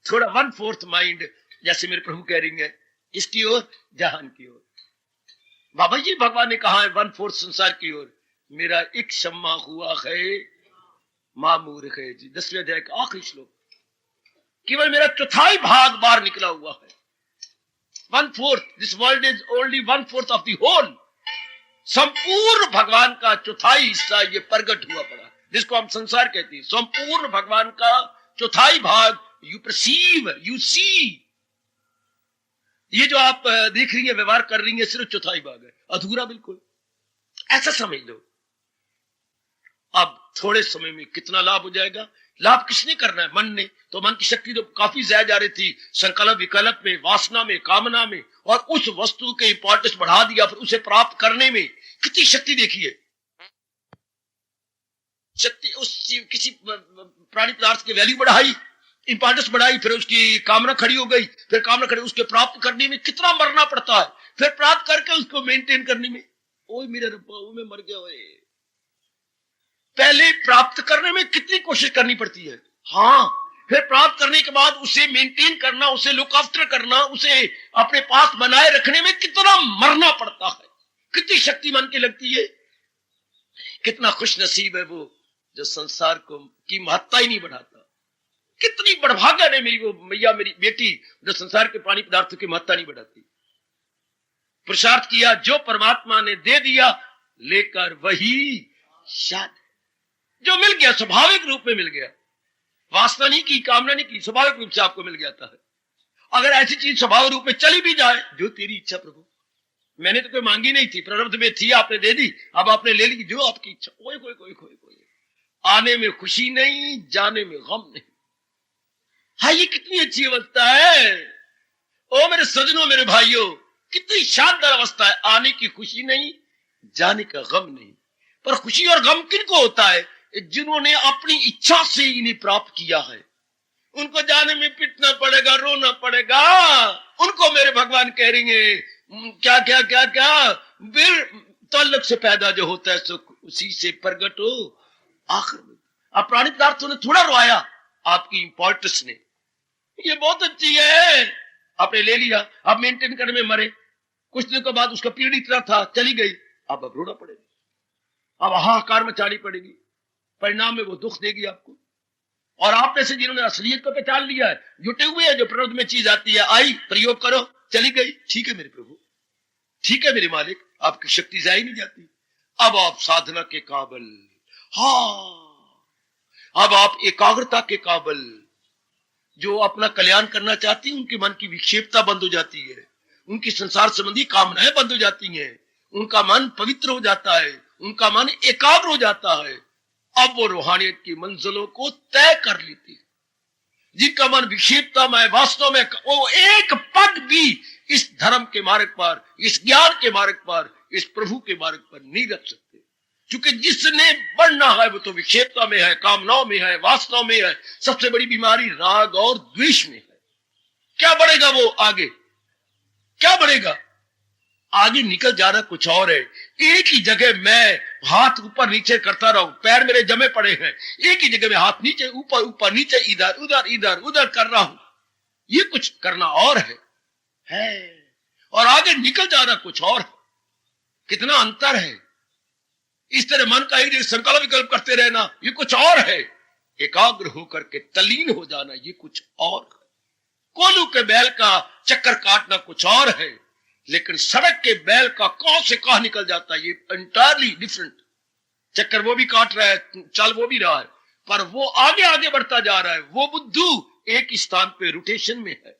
थोड़ा 1/4 माइंड, जैसे मेरे प्रभु कह रही है, इसकी ओर, जहान की ओर। बाबा जी भगवान ने कहा है 1/4 संसार की ओर, मेरा एक शम्मा हुआ है मामूर है जी, 10वें अध्याय का आखिरी श्लोक। केवल मेरा चौथाई भाग बाहर निकला हुआ है। 1/4, this world is only 1/4 of the whole. संपूर्ण भगवान का चौथाई हिस्सा ये प्रगट हुआ पड़ा, जिसको हम संसार कहते हैं। संपूर्ण भगवान का चौथाई भाग यू परसीव, यू सी। ये जो आप देख रही है, व्यवहार कर रही है, सिर्फ चौथाई भाग है, अधूरा बिल्कुल, ऐसा समझ लो। अब थोड़े समय में कितना लाभ हो जाएगा? लाभ किसने करना है? मन ने। तो मन की शक्ति तो काफी ज्यादा जा रही थी संकल्प विकल्प में, वासना में, कामना में, और उस वस्तु के इंपॉर्टेंस बढ़ा दिया, फिर उसे प्राप्त करने में कितनी शक्ति देखिए। शक्ति उस किसी प्राणी पदार्थ की वैल्यू बढ़ाई, इंपॉर्टेंस बढ़ाई, फिर उसकी कामना खड़ी हो गई, फिर कामना खड़ी, उसके प्राप्त करने में कितना मरना पड़ता है, फिर प्राप्त करके उसको मेंटेन करने में, ओए मेरे रब्बा, ओ मैं मर गया। ओए पहले प्राप्त करने में कितनी कोशिश करनी पड़ती है, हाँ, फिर प्राप्त करने के बाद उसे मेंटेन करना, उसे लुक आफ्टर करना, उसे अपने पास बनाए रखने में कितना मरना पड़ता है, कितनी शक्ति मन की लगती है। कितना खुश नसीब है वो जो संसार को की महत्ता ही नहीं बढ़ाता। कितनी बड़भागा है मेरी वो मैया, मेरी बेटी, जो संसार के प्राणी पदार्थों की महत्ता नहीं बढ़ाती। पुरुषार्थ किया, जो परमात्मा ने दे दिया लेकर वही शाद, जो मिल गया स्वाभाविक रूप में मिल गया, वासना नहीं की, कामना नहीं की, स्वाभाविक रूप से आपको मिल जाता है। अगर ऐसी चीज स्वाभाविक रूप में चली भी जाए, जो तेरी इच्छा प्रभु, मैंने तो कोई मांगी नहीं थी, प्रारब्ध में थी, आपने दे दी, अब आपने ले ली, जो आपकी इच्छा। कोई कोई कोई कोई कोई आने में खुशी नहीं, जाने में गम नहीं। हाँ, ये कितनी अच्छी अवस्था है ओ मेरे सजनों, मेरे भाइयों, कितनी शानदार अवस्था है। आने की खुशी नहीं, जाने का गम नहीं। पर खुशी और गम किनको होता है? जिन्होंने अपनी इच्छा से इन्हें प्राप्त किया है। उनको जाने में पिटना पड़ेगा, रोना पड़ेगा। उनको मेरे भगवान कह रही है, क्या क्या क्या क्या, बिर तल्लक से पैदा जो होता है सो उसी से प्रगट हो आखिर में। अब प्राणी पदार्थों ने थोड़ा रोया आपकी इंपॉर्टेंस ने, ये बहुत अच्छी है, आपने ले लिया, अब मेंटेन करने में मरे। कुछ दिनों के बाद उसका पीढ़ी इतना था, चली गई, अब रोना पड़ेगा, अब हाहाकार मचानी पड़ेगी, परिणाम में वो दुख देगी आपको। और आप में से जिन्होंने असलियत को पहचान लिया है, जुटे हुए हैं, जो प्रबंध में चीज आती है, आई, प्रयोग करो, चली गई, ठीक है मेरे प्रभु, ठीक है मेरे मालिक, आपकी शक्ति जाए नहीं जाती। अब आप साधना के काबिल, हाँ, अब आप एकाग्रता के काबिल, जो अपना कल्याण करना चाहती है उनके मन की विक्षेपता बंद हो जाती है, उनकी संसार संबंधी कामनाएं बंद हो जाती हैं, उनका मन पवित्र हो जाता है, उनका मन एकाग्र हो जाता है। अब वो रूहानियत की मंजिलों को तय कर लेती है। जिनका मन विक्षेपता में, वास्तव में वो एक पग भी इस धर्म के मार्ग पर, इस ज्ञान के मार्ग पर, इस प्रभु के मार्ग पर नहीं रख सकते। क्योंकि जिसने बढ़ना है वो तो विक्षेपता में है, कामनाओं में है, वास्तव में है। सबसे बड़ी बीमारी राग और द्वेष में है। क्या बढ़ेगा वो आगे? क्या बढ़ेगा? आगे निकल जाना कुछ और है। एक ही जगह मैं हाथ ऊपर नीचे करता रहूं, पैर मेरे जमे पड़े हैं, एक ही जगह में हाथ नीचे ऊपर ऊपर नीचे, इधर उधर इधर उधर कर रहा हूं, ये कुछ करना और है और आगे निकल जाना कुछ और है। कितना अंतर है। इस तरह मन का एक संकल्प विकल्प करते रहना ये कुछ और है, एकाग्र होकर के तल्लीन हो जाना ये कुछ और है। कोलू के बैल का चक्कर काटना कुछ और है, लेकिन सड़क के बैल का कहां से कहां निकल जाता है ये एंटायरली डिफरेंट। चक्कर वो भी काट रहा है, चल वो भी रहा है, पर वो आगे आगे बढ़ता जा रहा है। वो बुद्धू एक स्थान पे रोटेशन में है,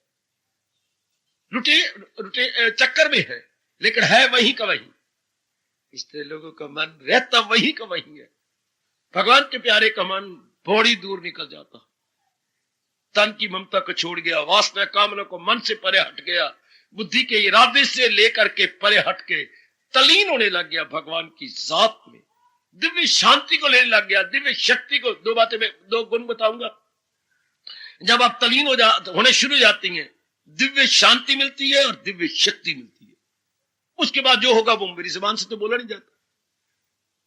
चक्कर में है, लेकिन है वहीं का वहीं। इस तरह लोगों का मन रहता वहीं का वहीं है। भगवान के प्यारे का मन बड़ी दूर निकल जाता, तन की ममता को छोड़ गया, वासना कामना को मन से परे हट गया, बुद्धि के इरादे से लेकर के परे हट के तलीन होने लग गया भगवान की जात में, दिव्य शांति को लेने लग गया, दिव्य शक्ति को। दो बातें मैं, दो गुण बताऊंगा। जब आप तलीन होने शुरू हो जाती हैं, दिव्य शांति मिलती है और दिव्य शक्ति मिलती है। उसके बाद जो होगा वो मेरी जुबान से तो बोला नहीं जाता।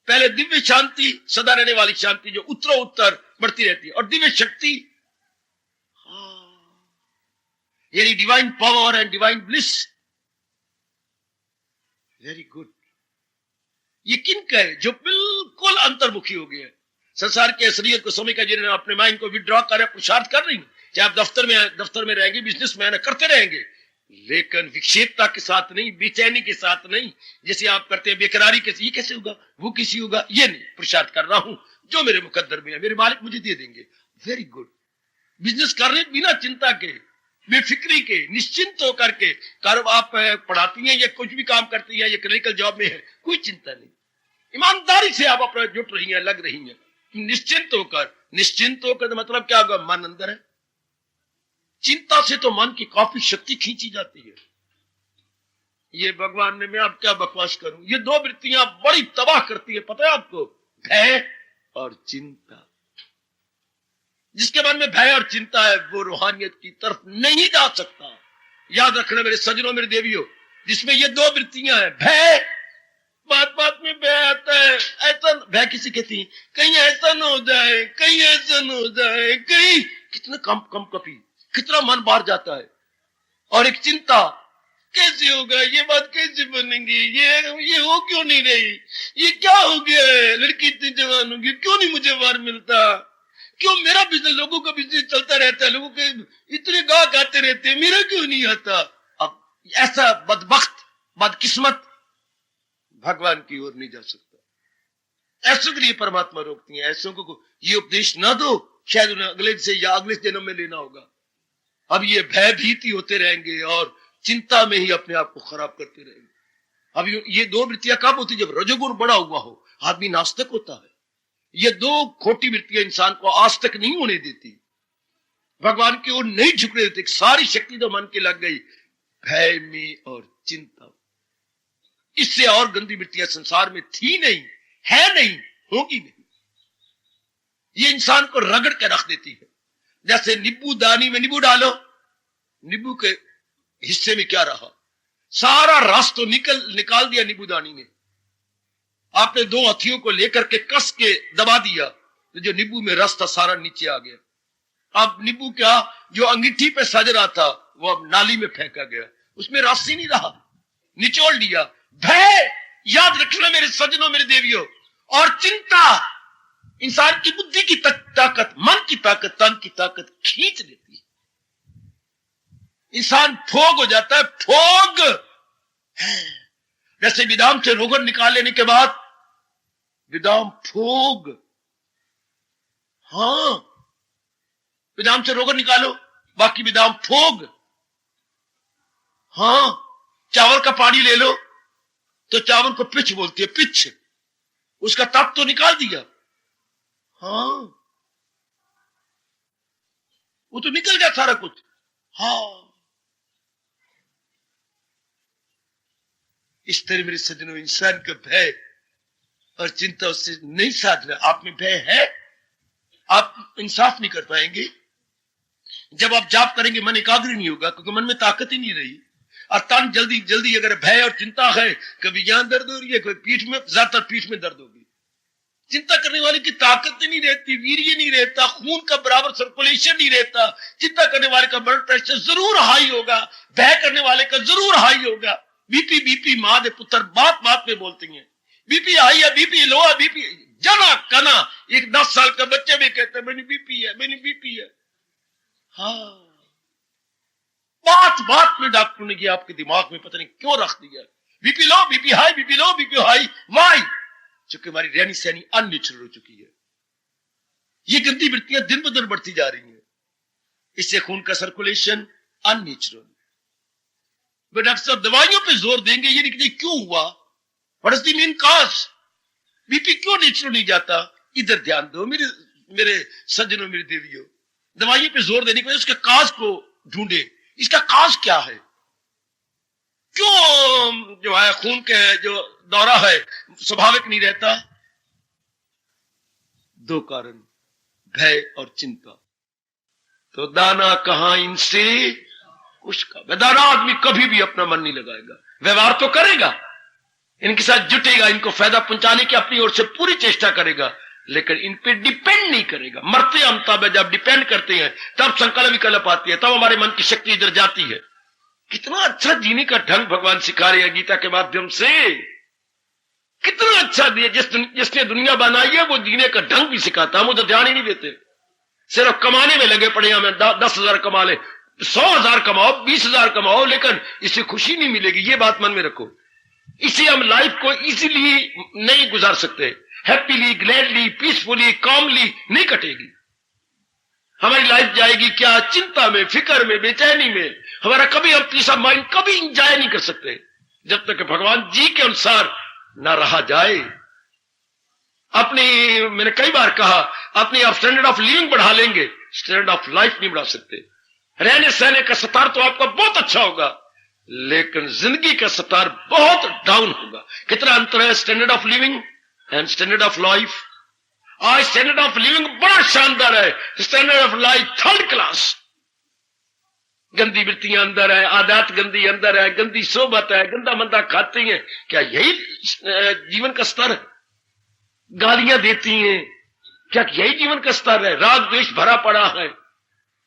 पहले दिव्य शांति, सदा रहने वाली शांति जो उत्तरों उत्तर बढ़ती रहती है, और दिव्य शक्ति यानी divine power and divine bliss. Very good. ये किनका है? जो बिल्कुल अंतर्मुखी हो गया है। संसार के असलियत को समझ कर जिन्होंने अपने माइंड को विड्रॉ कर, पुरुषार्थ कर रही है, चाहे आप दफ्तर में रहेंगे, बिजनेसमैन करते रहेंगे, लेकिन विक्षेपता के साथ नहीं, बेचैनी के साथ नहीं, जैसे आप करते हैं बेकरारी के, ये कैसे होगा, वो कैसे होगा, ये नहीं। पुरुषार्थ कर रहा हूं, जो मेरे मुकद्दर में है, मेरे मालिक मुझे दे देंगे। Very good. बिजनेस कर रहे बिना चिंता के, बेफिक्री के, निश्चिंत होकर के। आप पढ़ाती हैं या कुछ भी काम करती हैं या क्लिनिकल जॉब में है, कोई चिंता नहीं, ईमानदारी से आप अपना जुट रही हैं, लग रही हैं, निश्चिंत होकर। निश्चिंत होकर मतलब क्या होगा? मन अंदर है। चिंता से तो मन की काफी शक्ति खींची जाती है। ये भगवान ने, मैं अब क्या बकवास करूं, ये दो वृत्तियां बड़ी तबाह करती है, पता है आपको? भय और चिंता। जिसके मन में भय और चिंता है वो रूहानियत की तरफ नहीं जा सकता। याद रखना मेरे सज्जनों, मेरे देवियों, जिसमें ये दो वृत्तियां हैं, भय, बात बात में भय आता है। ऐसा भय किसी कहती है, कहीं ऐसा न हो जाए, कहीं ऐसा न हो जाए, कहीं, कितना कम कपी, कितना मन बाहर जाता है। और एक चिंता, कैसे होगा, ये बात कैसे बनेगी, ये हो क्यों नहीं रही, ये क्या हो गया है, लड़की इतनी जवान होगी, क्यों नहीं मुझे बाहर मिलता, क्यों मेरा बिजनेस, लोगों का बिजनेस चलता रहता है, लोगों के इतने गाहक आते रहते हैं, मेरा क्यों नहीं आता। अब ऐसा बदबख्त, बदकिस्मत भगवान की ओर नहीं जा सकता। ऐसों के लिए परमात्मा रोकती है। ऐसों को ये उपदेश ना दो, शायद उन्हें अगले से या अगले जन्म में लेना होगा। अब ये भय भीति होते रहेंगे और चिंता में ही अपने आप को खराब करते रहेंगे। अब ये दो वृत्तियां कब होती? जब रजोगुण बड़ा हुआ हो, आदमी नास्तिक होता है। ये दो खोटी वृत्तियां इंसान को आज तक नहीं होने देती, भगवान की ओर नहीं झुकने देती। सारी शक्ति तो मन के लग गई भय में और चिंता। इससे और गंदी वृत्तियां संसार में थी नहीं, है नहीं, होगी नहीं। ये इंसान को रगड़ के रख देती है। जैसे नींबू दानी में नींबू डालो, नींबू के हिस्से में क्या रहा? सारा रस तो निकाल दिया नींबू दानी ने। आपने दो हथियों को लेकर के कस के दबा दिया तो जो नींबू में रस था सारा नीचे आ गया। अब नींबू क्या, जो अंगीठी पे सज रहा था वो अब नाली में फेंका गया, उसमें रस ही नहीं रहा, निचोड़ लिया। भय, याद रखना मेरे सज्जनों, मेरे देवियों, और चिंता इंसान की बुद्धि की ताकत, मन की ताकत, तन की ताकत खींच लेती है। इंसान फोग हो जाता है, फोग है। जैसे विदाम से रोगन निकाल लेने के बाद विदाम फोग, हाँ, विदाम से रोगन निकालो, बाकी बादाम ठोग। हाँ, चावल का पानी ले लो तो चावल को पिच बोलती है, पिच, उसका तप तो निकाल दिया। हाँ, वो तो निकल गया सारा कुछ। हाँ, इस तरह मेरे सज्जनों, इंसान का भय और चिंता उससे नहीं साध रहा। आप में भय है, आप इंसाफ नहीं कर पाएंगे। जब आप जाप करेंगे मन एकाग्र नहीं होगा, क्योंकि मन में ताकत ही नहीं रही। और तन जल्दी जल्दी, अगर भय और चिंता है, कभी यहां दर्द हो रही है, कोई पीठ में, ज्यादातर पीठ में दर्द होगी। चिंता करने वाले की ताकत नहीं रहती, वीर्य नहीं रहता, खून का बराबर सर्कुलेशन नहीं रहता। चिंता करने वाले का ब्लड प्रेशर जरूर हाई होगा, भय करने वाले का जरूर हाई होगा। बीपी मां दे पुत्र बात बात में बोलती हैं, बीपी हाई है, बीपी लो है, बीपी जना कना। एक 10 साल का बच्चे भी कहते हैं मैंने बीपी है, मैंने बीपी है। हाँ, बात बात में डॉक्टर ने किया आपके दिमाग में पता नहीं क्यों रख दिया, BP low, BP high, BP low, BP high. Why? चूंकि हमारी रहनी सहनी अननेचुरल हो चुकी है। ये गंदी वृत्तियां दिन ब दिन बढ़ती जा रही हैं, इससे खून का सर्कुलेशन अननेचुरल। डॉक्टर साहब दवाइयों पे जोर देंगे, ये नहीं क्यों हुआ, what is the main cause, BP क्यों नेचुरल नहीं जाता। इधर ध्यान दो मेरे सज्जनों, मेरी देवियों। दवाइयों पे जोर देने के बाद उसके काज को ढूंढे, इसका काज क्या है, क्यों जो है खून के जो दौरा है स्वाभाविक नहीं रहता। 2 कारण, भय और चिंता। तो दाना कहां इनसे उसका। बेदाना आदमी कभी भी अपना मन नहीं लगाएगा, व्यवहार तो करेगा, इनके साथ जुटेगा, इनको फायदा पहुंचाने की अपनी ओर से पूरी चेष्टा करेगा, लेकिन इन पे डिपेंड नहीं करेगा। मरते हम तब है, जब डिपेंड करते हैं तब संकल्प विकल्प आती है, तब हमारे मन की शक्ति इधर जाती है। कितना अच्छा जीने का ढंग भगवान सिखा रहे हैं गीता के माध्यम से, कितना अच्छा दिया। जिसने दुनिया बनाई है वो जीने का ढंग भी सिखाता। हम उधर ध्यान ही नहीं देते, सिर्फ कमाने में लगे पड़े। हमें 10,000 कमा ले, 100,000 कमाओ, 20,000 कमाओ, लेकिन इससे खुशी नहीं मिलेगी, ये बात मन में रखो। इसे हम लाइफ को इजीली नहीं गुजार सकते, हैप्पीली, ग्लैडली, पीसफुली, कॉमली नहीं कटेगी। हमारी लाइफ जाएगी क्या, चिंता में, फिक्र में, बेचैनी में। हमारा कभी हम पीस ऑफ माइंड कभी इंजॉय नहीं कर सकते जब तक भगवान जी के अनुसार ना रहा जाए। मैंने कई बार कहा, अपनी आप स्टैंडर्ड ऑफ लिविंग बढ़ा लेंगे, स्टैंडर्ड ऑफ लाइफ नहीं बढ़ा सकते। रहने सहने का स्तर तो आपका बहुत अच्छा होगा, लेकिन जिंदगी का स्तर बहुत डाउन होगा। कितना अंतर है standard of living and standard of life. आज स्टैंडर्ड ऑफ लिविंग बड़ा शानदार है, standard of life 3rd class. गंदी वृत्तियां अंदर है, आदत गंदी अंदर है, गंदी सोबत है, गंदा मंदा खाते हैं। क्या यही जीवन का स्तर है? गालियां देती हैं, क्या यही जीवन का स्तर है? राग द्वेष भरा पड़ा है,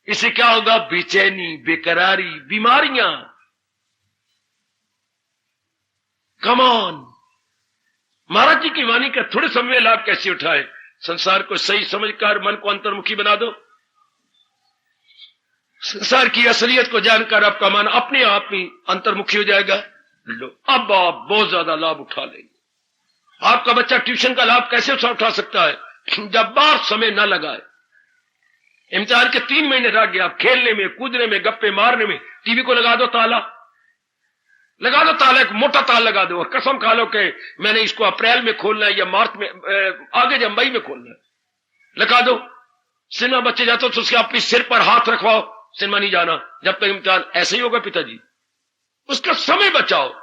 इससे क्या होगा? बेचैनी, बेकरारी, बीमारियां। कम ऑन, महाराज जी की वाणी का थोड़े समय में लाभ कैसे उठाए? संसार को सही समझकर मन को अंतर्मुखी बना दो। संसार की असलियत को जानकर आपका मन अपने आप ही अंतर्मुखी हो जाएगा। लो, अब आप बहुत ज्यादा लाभ उठा लेंगे। आपका बच्चा ट्यूशन का लाभ कैसे उठा सकता है? जब बार समय न लगाए। इम्तिहान के 3 महीने रह गए, आप खेलने में, कूदने में, गप्पे मारने में। टीवी को लगा दो ताला, लगा दो ताला, एक मोटा ताला लगा दो, और कसम खा लो कि मैंने इसको अप्रैल में खोलना है या मार्च में, आगे जब मई में खोलना है, लगा दो। सिनेमा बच्चे जाते तो उसके अपने सिर पर हाथ रखवाओ, सिनेमा नहीं जाना जब तक इम्तिहान। ऐसे ही होगा पिताजी, उसका समय बचाओ।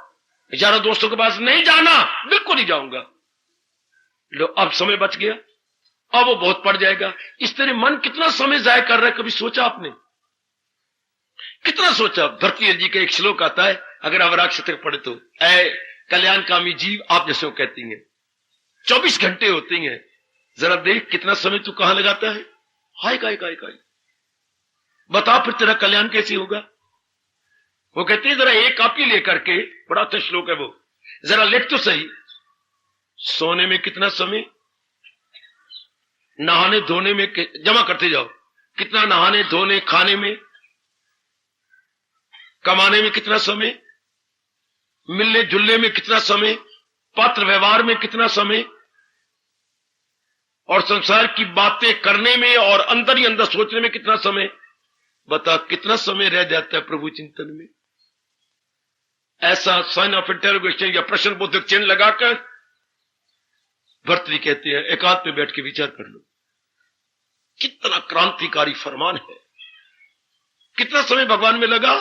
यारों दोस्तों के पास नहीं जाना, बिल्कुल नहीं जाऊंगा। लो, अब समय बच गया, अब वो बहुत पड़ जाएगा। इस तरह मन कितना समय जाया कर रहा है, कभी सोचा आपने? कितना सोचा? भरती जी का एक श्लोक आता है, अगर अवराग शतक पढ़े तो, ऐ कल्याणकामी जीव, आप जैसे कहती हैं 24 घंटे होते हैं, जरा देख कितना समय तू कहां लगाता है। हाय काय काय काय, बता फिर तेरा कल्याण कैसे होगा? वो कहते हैं जरा एक कॉपी लेकर के, बड़ा अच्छा श्लोक है वो, जरा लिख तो सही, सोने में कितना समय, नहाने धोने में, जमा करते जाओ, कितना नहाने धोने खाने में, कमाने में कितना समय, मिलने जुलने में कितना समय, पत्र व्यवहार में कितना समय, और संसार की बातें करने में और अंदर ही अंदर सोचने में कितना समय। बता कितना समय रह जाता है प्रभु चिंतन में? ऐसा साइन ऑफ इंटरोगेशन या प्रश्न बोधक चिन्ह लगाकर भर्तृहरि कहते हैं एकांत में बैठ के विचार कर लो। कितना क्रांतिकारी फरमान है, कितना समय भगवान में लगा।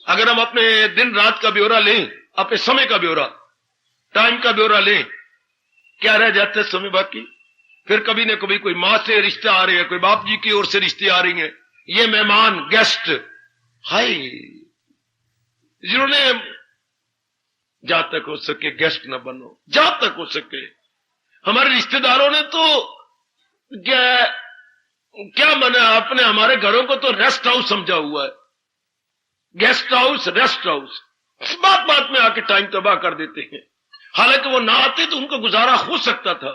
अगर हम अपने दिन रात का ब्यौरा लें, अपने समय का ब्यौरा, टाइम का ब्यौरा लें, क्या रह जाता है समय बाकी? फिर कभी न कभी कोई मां से रिश्ते आ रहे हैं, कोई बाप जी की ओर से रिश्ते आ रही हैं, ये मेहमान गेस्ट, हाय जिन्होंने जहां तक हो सके गेस्ट न बनो, जहां तक हो सके। हमारे रिश्तेदारों ने तो क्या मना, अपने हमारे घरों को तो रेस्ट हाउस समझा हुआ है, गेस्ट हाउस, रेस्ट हाउस। बात बात में आके टाइम तबाह कर देते हैं। हालांकि वो ना आते तो उनको गुजारा हो सकता था।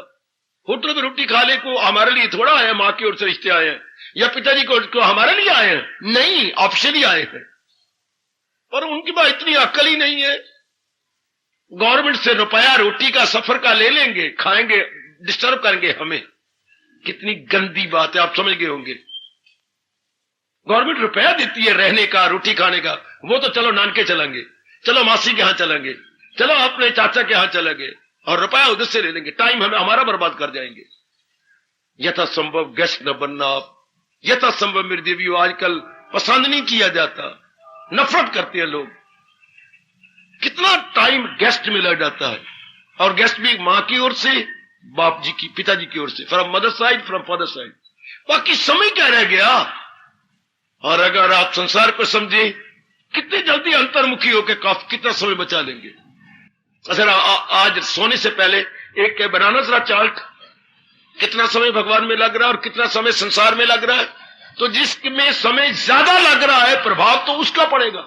होटल में रोटी खाने को हमारे लिए थोड़ा आया, मां की ओर से रिश्ते आए हैं या पिताजी को हमारे लिए आए हैं, नहीं, ऑप्शनली आए हैं। पर उनकी बात इतनी अक्ल ही नहीं है। गवर्नमेंट से रुपया रोटी का सफर का ले लेंगे, खाएंगे, डिस्टर्ब करेंगे हमें। कितनी गंदी बात है, आप समझ गए होंगे। गवर्नमेंट रुपया देती है रहने का, रोटी खाने का, वो तो चलो नानके चलेंगे, चलो मासी के यहां चलेंगे, चलो अपने चाचा के यहां चलेंगे, और रुपया उधर से ले लेंगे, टाइम हमें हमारा बर्बाद कर जाएंगे। यथासंभव गेस्ट न बनना, यथासंभव मेरी देवियों आजकल पसंद नहीं किया जाता, नफरत करते हैं लोग। कितना टाइम गेस्ट में लग जाता है, और गेस्ट भी मां की ओर से, बाप जी की, पिताजी की ओर से, from mother side, from father side. बाकी समय क्या रह गया? और अगर आप संसार को समझे, कितनी जल्दी अंतर्मुखी होकर कितना समय बचा लेंगे। अगर आज सोने से पहले एक बनाना जरा चार्ट, कितना समय भगवान में लग रहा है और कितना समय संसार में लग रहा है। तो जिसमें समय ज्यादा लग रहा है प्रभाव तो उसका पड़ेगा।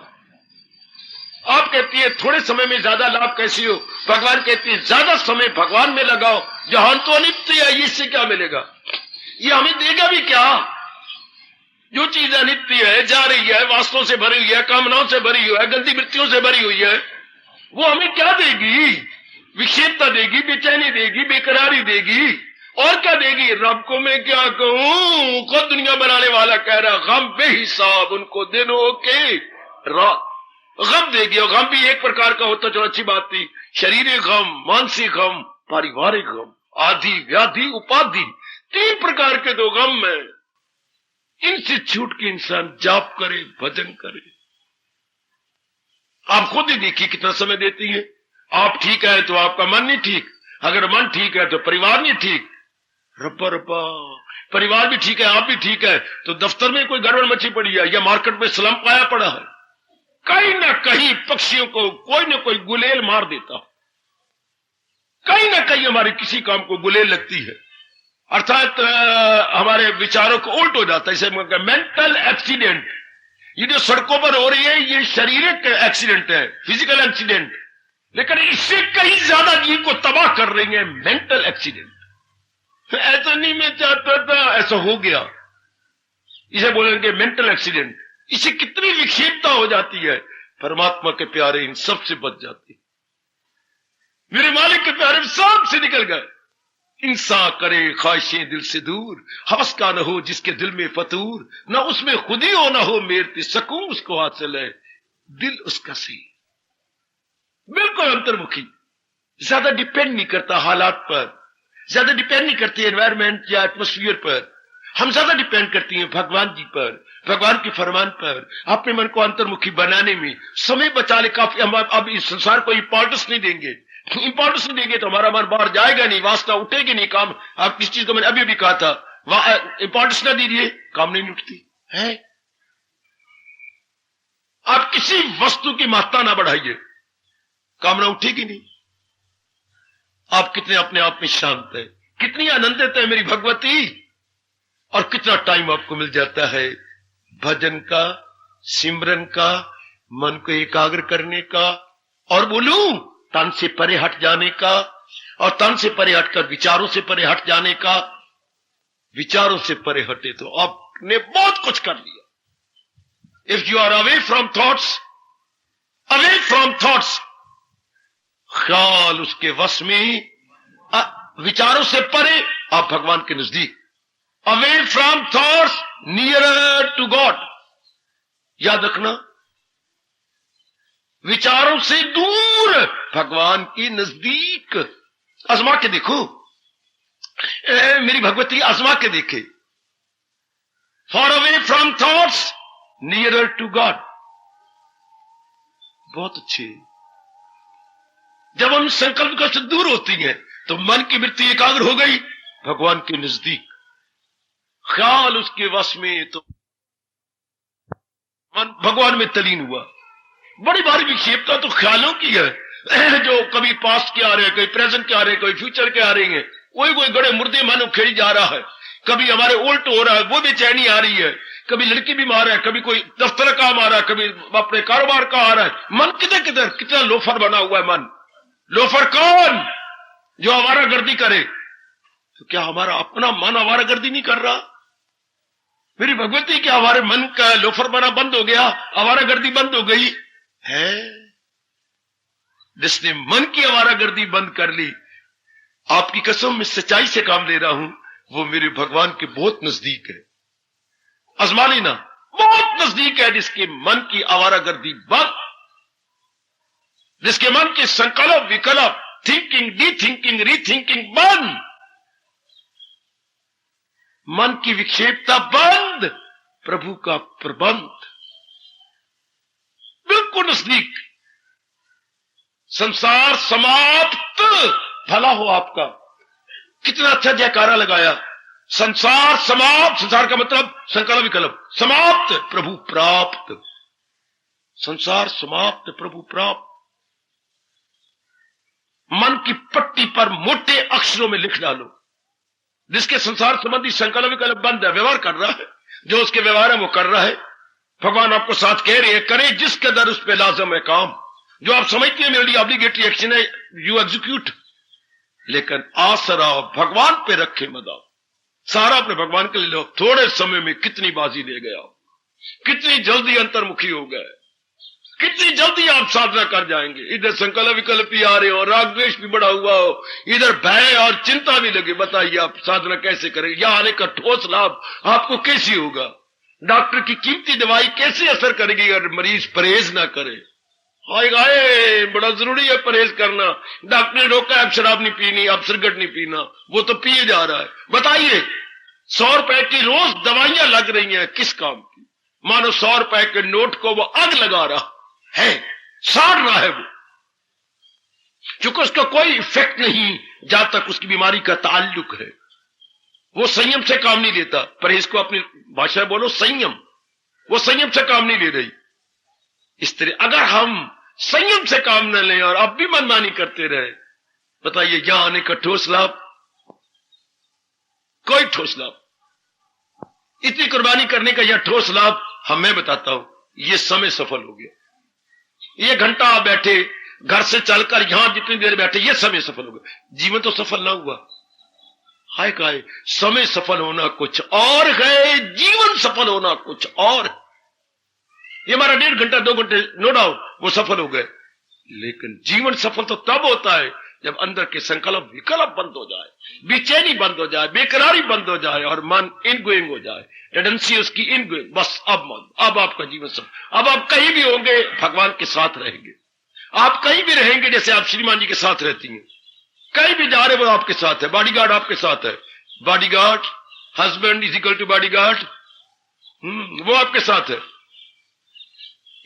आप कहती है थोड़े समय में ज्यादा लाभ कैसी हो, भगवान कहती है ज्यादा समय भगवान में लगाओ। जहां तो अनित्य है, इससे क्या मिलेगा? ये हमें देगा भी क्या? जो चीज अनित्य है, जा रही है, वास्तवों से भरी हुई है, कामनाओं से भरी हुई है, गंदी वृत्तियों से भरी हुई है, वो हमें क्या देगी? विक्षेपता देगी, बेचैनी देगी, बेकरारी देगी, और क्या देगी? रब को मैं क्या कहूं, खुद दुनिया बनाने वाला कह रहा, गम बेहिसाब उनको दिनों के गम देगी। और गम भी एक प्रकार का होता, जो अच्छी बात थी, शरीरी गम, मानसिक गम, पारिवारिक गम, आदि व्याधि उपाधि, 3 प्रकार के 2 गम है। इनसे छूट के इंसान जाप करे, भजन करे। आप खुद ही देखिए कितना समय देती है। आप ठीक है तो आपका मन नहीं ठीक, अगर मन ठीक है तो परिवार नहीं ठीक। रब्बा रब्बा, परिवार भी ठीक है, आप भी ठीक है, तो दफ्तर में कोई गड़बड़ मची पड़ी है या मार्केट में स्लम पाया पड़ा है। कहीं ना कहीं पक्षियों को कोई ना कोई गुलेल मार देता, कहीं ना कहीं हमारे किसी काम को गुलेल लगती है, अर्थात हमारे विचारों को उल्ट हो जाता है। इसे मेंटल एक्सीडेंट। ये जो सड़कों पर हो रही है, ये शारीरिक एक्सीडेंट है, फिजिकल एक्सीडेंट, लेकिन इससे कहीं ज्यादा जीव को तबाह कर रही है मेंटल एक्सीडेंट। ऐसा नहीं मैं चाहता था, ऐसा हो गया, इसे बोलेंगे मेंटल एक्सीडेंट। इसे कितनी विक्षेपता हो जाती है। परमात्मा के प्यारे इन सबसे बच जाते, मेरे मालिक के प्यारे सबसे निकल गए। इंसान करे ख्वाहिशें दिल से दूर, हवस का न हो जिसके दिल में फतूर, न उसमें खुद ही हो न हो मेरती, सकून उसको हासिल है दिल उसका सही। बिल्कुल अंतर्मुखी, ज्यादा डिपेंड नहीं करता हालात पर, ज्यादा डिपेंड नहीं करती एनवायरमेंट या एटमोस्फियर पर। हम ज्यादा डिपेंड करती हैं भगवान जी पर, भगवान के फरमान पर, अपने मन को अंतर्मुखी बनाने में समय बचाने। काफी हम अब इस संसार को इंपॉर्टेंस नहीं देंगे, इंपॉर्टेंस नहीं देंगे तो हमारा मन बाहर जाएगा नहीं, वास्ता उठेगी नहीं। काम, आप किस चीज को मैंने अभी भी कहा था, इंपॉर्टेंस ना दीजिए, काम नहीं उठती है। आप किसी वस्तु की महत्ता ना बढ़ाइए, कामना उठेगी नहीं। आप कितने अपने आप में शांत है, कितनी आनंदित है मेरी भगवती, और कितना टाइम आपको मिल जाता है भजन का, सिमरन का, मन को एकाग्र करने का, और बोलूं तन से परे हट जाने का, और तन से परे हटकर विचारों से परे हट जाने का। विचारों से परे हटे तो आपने बहुत कुछ कर लिया। If you are away from thoughts, away from thoughts, ख्याल उसके वश में, विचारों से परे आप भगवान के नजदीक। Away from thoughts nearer to God, याद रखना, विचारों से दूर, भगवान के नजदीक। आजमा के देखो, मेरी भगवती आजमा के देखे। Far away from thoughts, nearer to God. बहुत अच्छे। जब हम संकल्प से दूर होती हैं तो मन की वृत्ति एकाग्र हो गई भगवान के नजदीक, ख्याल उसके वश में, तो मन भगवान में तलीन हुआ। बड़ी भारी विक्षेपता तो ख्यालों की है, जो कभी पास्ट के आ रहे हैं, कभी प्रेजेंट के आ रहे हैं, कभी फ्यूचर के आ रहे हैं। कोई गड़े मुर्दे मन उखेड़ी जा रहा है, कभी हमारे उल्ट हो रहा है, वो बेचैनी आ रही है, कभी लड़की बीमार है, कभी कोई दफ्तर काम आ रहा है, कभी अपने कारोबार का आ रहा है। मन किधर किधर, कितना लोफर बना हुआ है मन। लोफर कौन? जो आवारागर्दी करे। तो क्या हमारा अपना मन आवारागर्दी नहीं कर रहा? मेरी भगवती, क्या हमारे मन का लोफर बना बंद हो गया, आवारागर्दी बंद हो गई है? जिसने मन की आवारागर्दी बंद कर ली, आपकी कसम मैं सच्चाई से काम ले रहा हूं, वो मेरे भगवान के बहुत नजदीक है। आजमा लेना, बहुत नजदीक है। जिसके मन की आवारागर्दी बंद, जिसके मन के संकल्प विकल्प, थिंकिंग डी थिंकिंग री थिंकिंग बंद, मन की विक्षेपता बंद, प्रभु का प्रबंध बिल्कुल नजदीक। संसार समाप्त, भला हो आपका। कितना अच्छा जयकारा लगाया, संसार समाप्त। संसार का मतलब संकल्प विकल्प, समाप्त प्रभु प्राप्त। संसार समाप्त प्रभु प्राप्त। मन की पट्टी पर मोटे अक्षरों में लिख डालो, जिसके संसार संबंधी संकल्प विकल्प बंद है, व्यवहार कर रहा है, जो उसके व्यवहार है वो कर रहा है। भगवान आपको साथ कह रहे हैं, करे जिसके दर उस पे लाजम है काम। जो आप समझते हैं मेरे लिए ऑब्लिगेटरी एक्शन है, यू एग्जीक्यूट। लेकिन आसरा भगवान पे रखे मदार, सारा अपने भगवान के लिए लो। थोड़े समय में कितनी बाजी ले गया, कितनी जल्दी अंतर्मुखी हो गए, कितनी जल्दी आप साधना कर जाएंगे। इधर संकल्प विकल्प भी आ रहे हो, राग द्वेष भी बढ़ा हुआ हो, इधर भय और चिंता भी लगे। बताइए आप साधना कैसे करेंगे? यहां आने का ठोस लाभ आपको कैसे होगा? डॉक्टर की कीमती दवाई कैसे असर करेगी अगर मरीज परहेज ना करे? हाय हाय, बड़ा जरूरी है परहेज करना। डॉक्टर ने रोका, अब शराब नहीं पीनी, अब सिगरेट नहीं पीना, वो तो पिए जा रहा है। बताइए, 100 रुपए की रोज दवाइयां लग रही हैं, किस काम की? मानो 100 रुपए के नोट को वो आग लगा रहा है, साड़ रहा है वो, क्योंकि उसका कोई इफेक्ट नहीं जहां तक उसकी बीमारी का ताल्लुक है। वो संयम से काम नहीं लेता। परहेज को अपनी भाषा बोलो संयम, वो संयम से काम नहीं ले रही। इस तरह अगर हम संयम से काम न लें और अब भी मनमानी करते रहे, बताइए यहां आने का ठोस लाभ? कोई ठोस लाभ। इतनी कुर्बानी करने का यह ठोस लाभ मैं बताता हूं, यह समय सफल हो गया। ये घंटा आप बैठे, घर से चलकर यहां जितनी देर बैठे, यह समय सफल हो गया। जीवन तो सफल ना हुआ। हाय काय, समय सफल होना कुछ और है, जीवन सफल होना कुछ और। ये हमारा 1.5 घंटा 2 घंटे नो डाउट वो सफल हो गए, लेकिन जीवन सफल तो तब होता है जब अंदर के संकल्प विकल्प बंद हो जाए, बेचैनी बंद हो जाए, बेकरारी बंद हो जाए और मन इनगोइंग हो जाए, टेंडेंसी उसकी इनगोइंग। बस अब आपका जीवन सफल। अब आप कहीं भी होंगे भगवान के साथ रहेंगे। आप कहीं भी रहेंगे जैसे आप श्रीमान जी के साथ रहती हैं। कहीं भी जा रहे वो आपके साथ है, बॉडीगार्ड आपके साथ है। Bodyguard, husband is equal to bodyguard, वो आपके साथ है।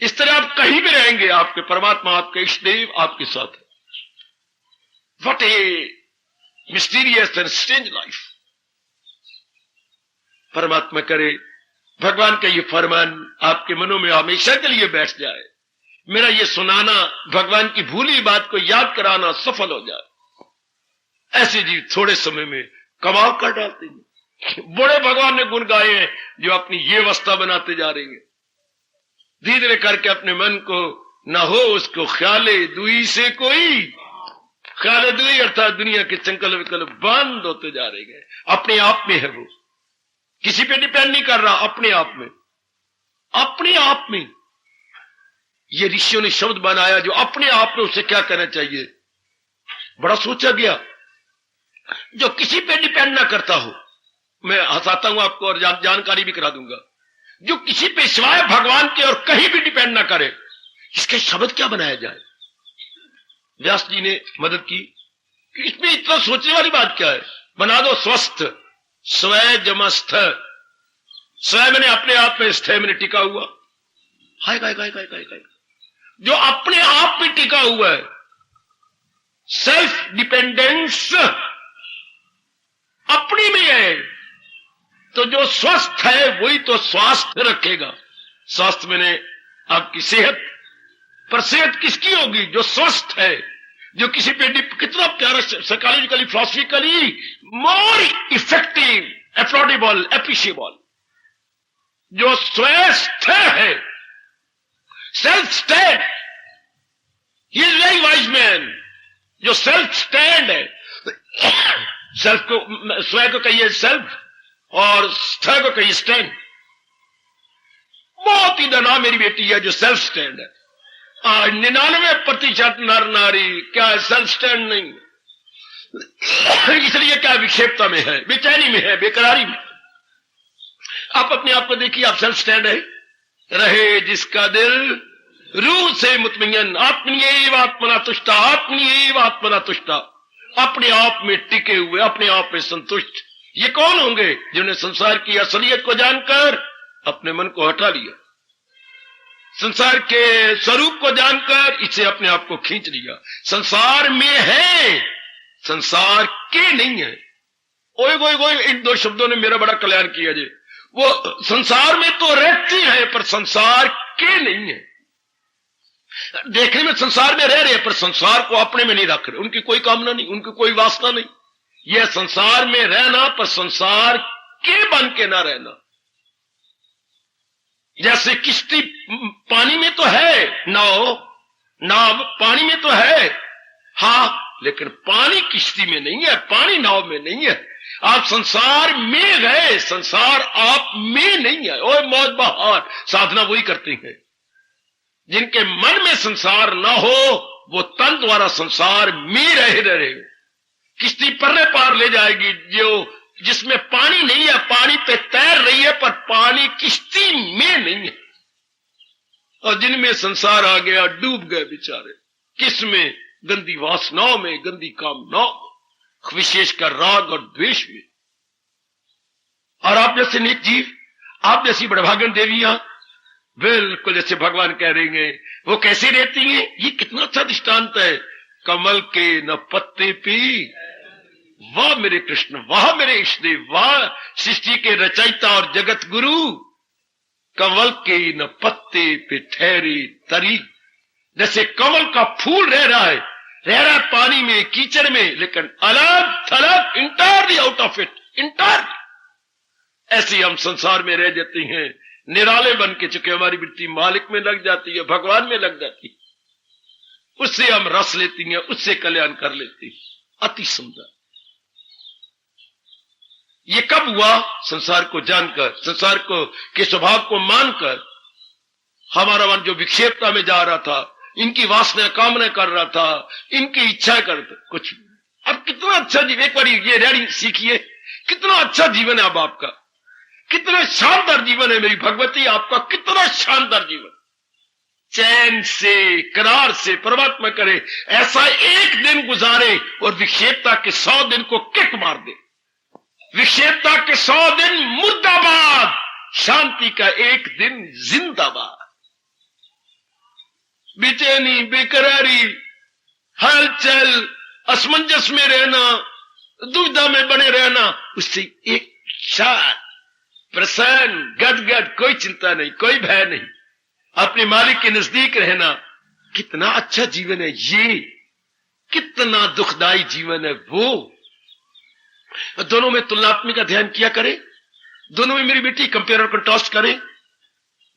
इस तरह आप कहीं भी रहेंगे, आपके परमात्मा, आपके इष्ट देव आपके साथ है। What A mysterious and strange life. परमात्मा करे भगवान का ये फरमान आपके मनों में हमेशा के लिए बैठ जाए। मेरा ये सुनाना, भगवान की भूली बात को याद कराना सफल हो जाए। ऐसे जीव थोड़े समय में कमाल कर डालते हैं। बड़े भगवान ने गुण गाए हैं जो अपनी ये अवस्था बनाते जा रही है। धीरे धीरे करके अपने मन को न हो उसको ख्याले दुई से कोई, ख्याले दुई अर्थात दुनिया के संकल्प विकल्प बंद होते जा रहे हैं। अपने आप में है वो, किसी पे डिपेंड नहीं कर रहा, अपने आप में, अपने आप में। ये ऋषियों ने शब्द बनाया जो अपने आप में, उसे क्या कहना चाहिए, बड़ा सोचा गया। जो किसी पे डिपेंड ना करता हो। मैं हंसाता हूं आपको और जानकारी भी करा दूंगा। जो किसी पे सिवाय भगवान के और कहीं भी डिपेंड ना करे। इसके शब्द क्या बनाया जाए? व्यास जी ने मदद की कि इसमें इतना सोचने वाली बात क्या है, बना दो स्वस्थ, स्वय जमस्थ। स्वयं मैंने अपने आप में, स्थ मैंने टिका हुआ। हाय गाय गाय गाय गाय गाय, जो अपने आप में टिका हुआ है, सेल्फ डिपेंडेंस अपनी में है, तो जो स्वस्थ है वही तो स्वास्थ्य रखेगा। स्वास्थ्य मैंने आपकी सेहत, पर सेहत किसकी होगी? जो स्वस्थ है, जो किसी पे कितना प्यारा psychologically, philosophically more effective, affordable, appreciable, जो स्वस्थ है, self stand, he is very wise man. जो सेल्फ स्टैंड है, सेल्फ को, स्वयं को कहिए सेल्फ और स्थ को कहिए स्टैंड। बहुत ही धना मेरी बेटी है जो सेल्फ स्टैंड है। 99% नर नारी क्या है? सेल्फ स्टैंड नहीं। इसलिए क्या विक्षेपता में है, बेचैनी में है, बेकरारी में। आप अपने आप को देखिए, आप सेल्फ स्टैंड है। रहे जिसका दिल रूह से मुतमईन, आत्मन्येव आत्मना तुष्टा, आत्मन्येव आत्मना तुष्टा, अपने आप में टिके हुए, अपने आप में संतुष्ट। ये कौन होंगे? जिन्होंने संसार की असलियत को जानकर अपने मन को हटा लिया, संसार के स्वरूप को जानकर इसे अपने आप को खींच लिया। संसार में है, संसार के नहीं है। ओए गोए गोए, इन दो शब्दों ने मेरा बड़ा कल्याण किया जी। वो संसार में तो रहती है पर संसार के नहीं है। देखने में संसार में रह रहे हैं पर संसार को अपने में नहीं रख रहे। उनकी कोई कामना नहीं, उनकी कोई वासना नहीं। यह संसार में रहना पर संसार के बन के ना रहना। जैसे किश्ती पानी में तो है, नाव पानी में तो है, हाँ, लेकिन पानी किश्ती में नहीं है, पानी नाव में नहीं है। आप संसार में गए, संसार आप में नहीं है। ओए मौज बहार, साधना वही करते हैं जिनके मन में संसार ना हो, वो तन द्वारा संसार में रहे। किश्ती परले पार ले जाएगी जो जिसमें पानी नहीं है, पानी पे तैर रही है पर पानी किश्ती में नहीं है। और जिनमें संसार आ गया, डूब गए बेचारे। किसमें? गंदी वासनाओं में, गंदी कामनाओं में, विशेषकर राग और द्वेष में। और आप जैसे नेक जीव, आप जैसी बड़भागन देवियां, बिल्कुल जैसे भगवान कह रही हैं, वो कैसे रहती हैं? ये कितना अच्छा दृष्टांत है। कमल के न पत्ते पी, वाह मेरे कृष्ण, वाह मेरे इष्ट देव, वाह सृष्टि के रचयिता और जगत गुरु। कमल के न पत्ते पे ठहरी तरी, जैसे कमल का फूल रह रहा है पानी में, कीचड़ में, लेकिन अलग थलग, entirely out of it, entirely. ऐसे हम संसार में रह जाते हैं, निराले बन के चुके। हमारी वृत्ति मालिक में लग जाती है, भगवान में लग जाती है, उससे हम रस लेती हैं, उससे कल्याण कर लेती हैं। अति सुंदर। ये कब हुआ? संसार को जानकर, संसार को के स्वभाव को मानकर। हमारा मन जो विक्षेपता में जा रहा था, इनकी वासना कामना कर रहा था, इनकी इच्छा कर कुछ। अब कितना अच्छा जीवन, एक बार ये रेडी सीखिए, कितना अच्छा जीवन है अब आपका, कितना शानदार जीवन है मेरी भगवती, आपका कितना शानदार जीवन। चैन से, करार से परमात्मा करे ऐसा एक दिन गुजारे और विक्षेपता के 100 दिन को किक मार दे। विक्षेपता के 100 दिन मुर्दाबाद, शांति का एक दिन जिंदाबाद। बेचैनी, बेकरारी, हलचल, असमंजस में रहना, दुविधा में बने रहना, उससे एक शांत, प्रसन्न, गदगद, कोई चिंता नहीं, कोई भय नहीं, अपने मालिक के नजदीक रहना, कितना अच्छा जीवन है ये, कितना दुखदाई जीवन है वो। दोनों में तुलनात्मक अध्ययन किया करें, दोनों में मेरी बेटी कंपेयर और कंट्रास्ट करें।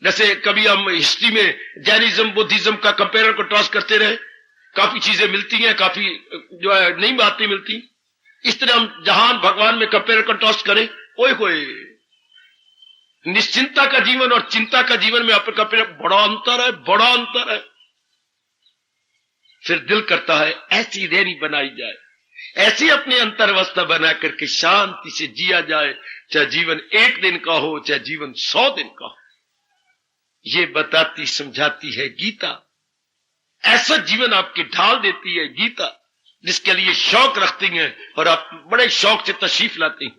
जैसे कभी हम हिस्ट्री में जैनिज्म, बुद्धिज्म का कंपेयर और कंट्रास्ट करते रहे, काफी चीजें मिलती हैं, काफी जो है नई बातें मिलती। इस तरह हम जहान भगवान में कंपेयर और कंट्रास्ट करें, ओए होए, निश्चिंता का जीवन और चिंता का जीवन में आप कंपेयर, बड़ा अंतर है, बड़ा अंतर है। फिर दिल करता है ऐसी रैनी बनाई जाए, ऐसी अपनी अंतरवस्था बना करके शांति से जिया जाए, चाहे जीवन 1 दिन का हो, चाहे जीवन 100 दिन का हो। ये बताती समझाती है गीता। ऐसा जीवन आपके ढाल देती है गीता, जिसके लिए शौक रखती हैं और आप बड़े शौक से तशरीफ लाते हैं।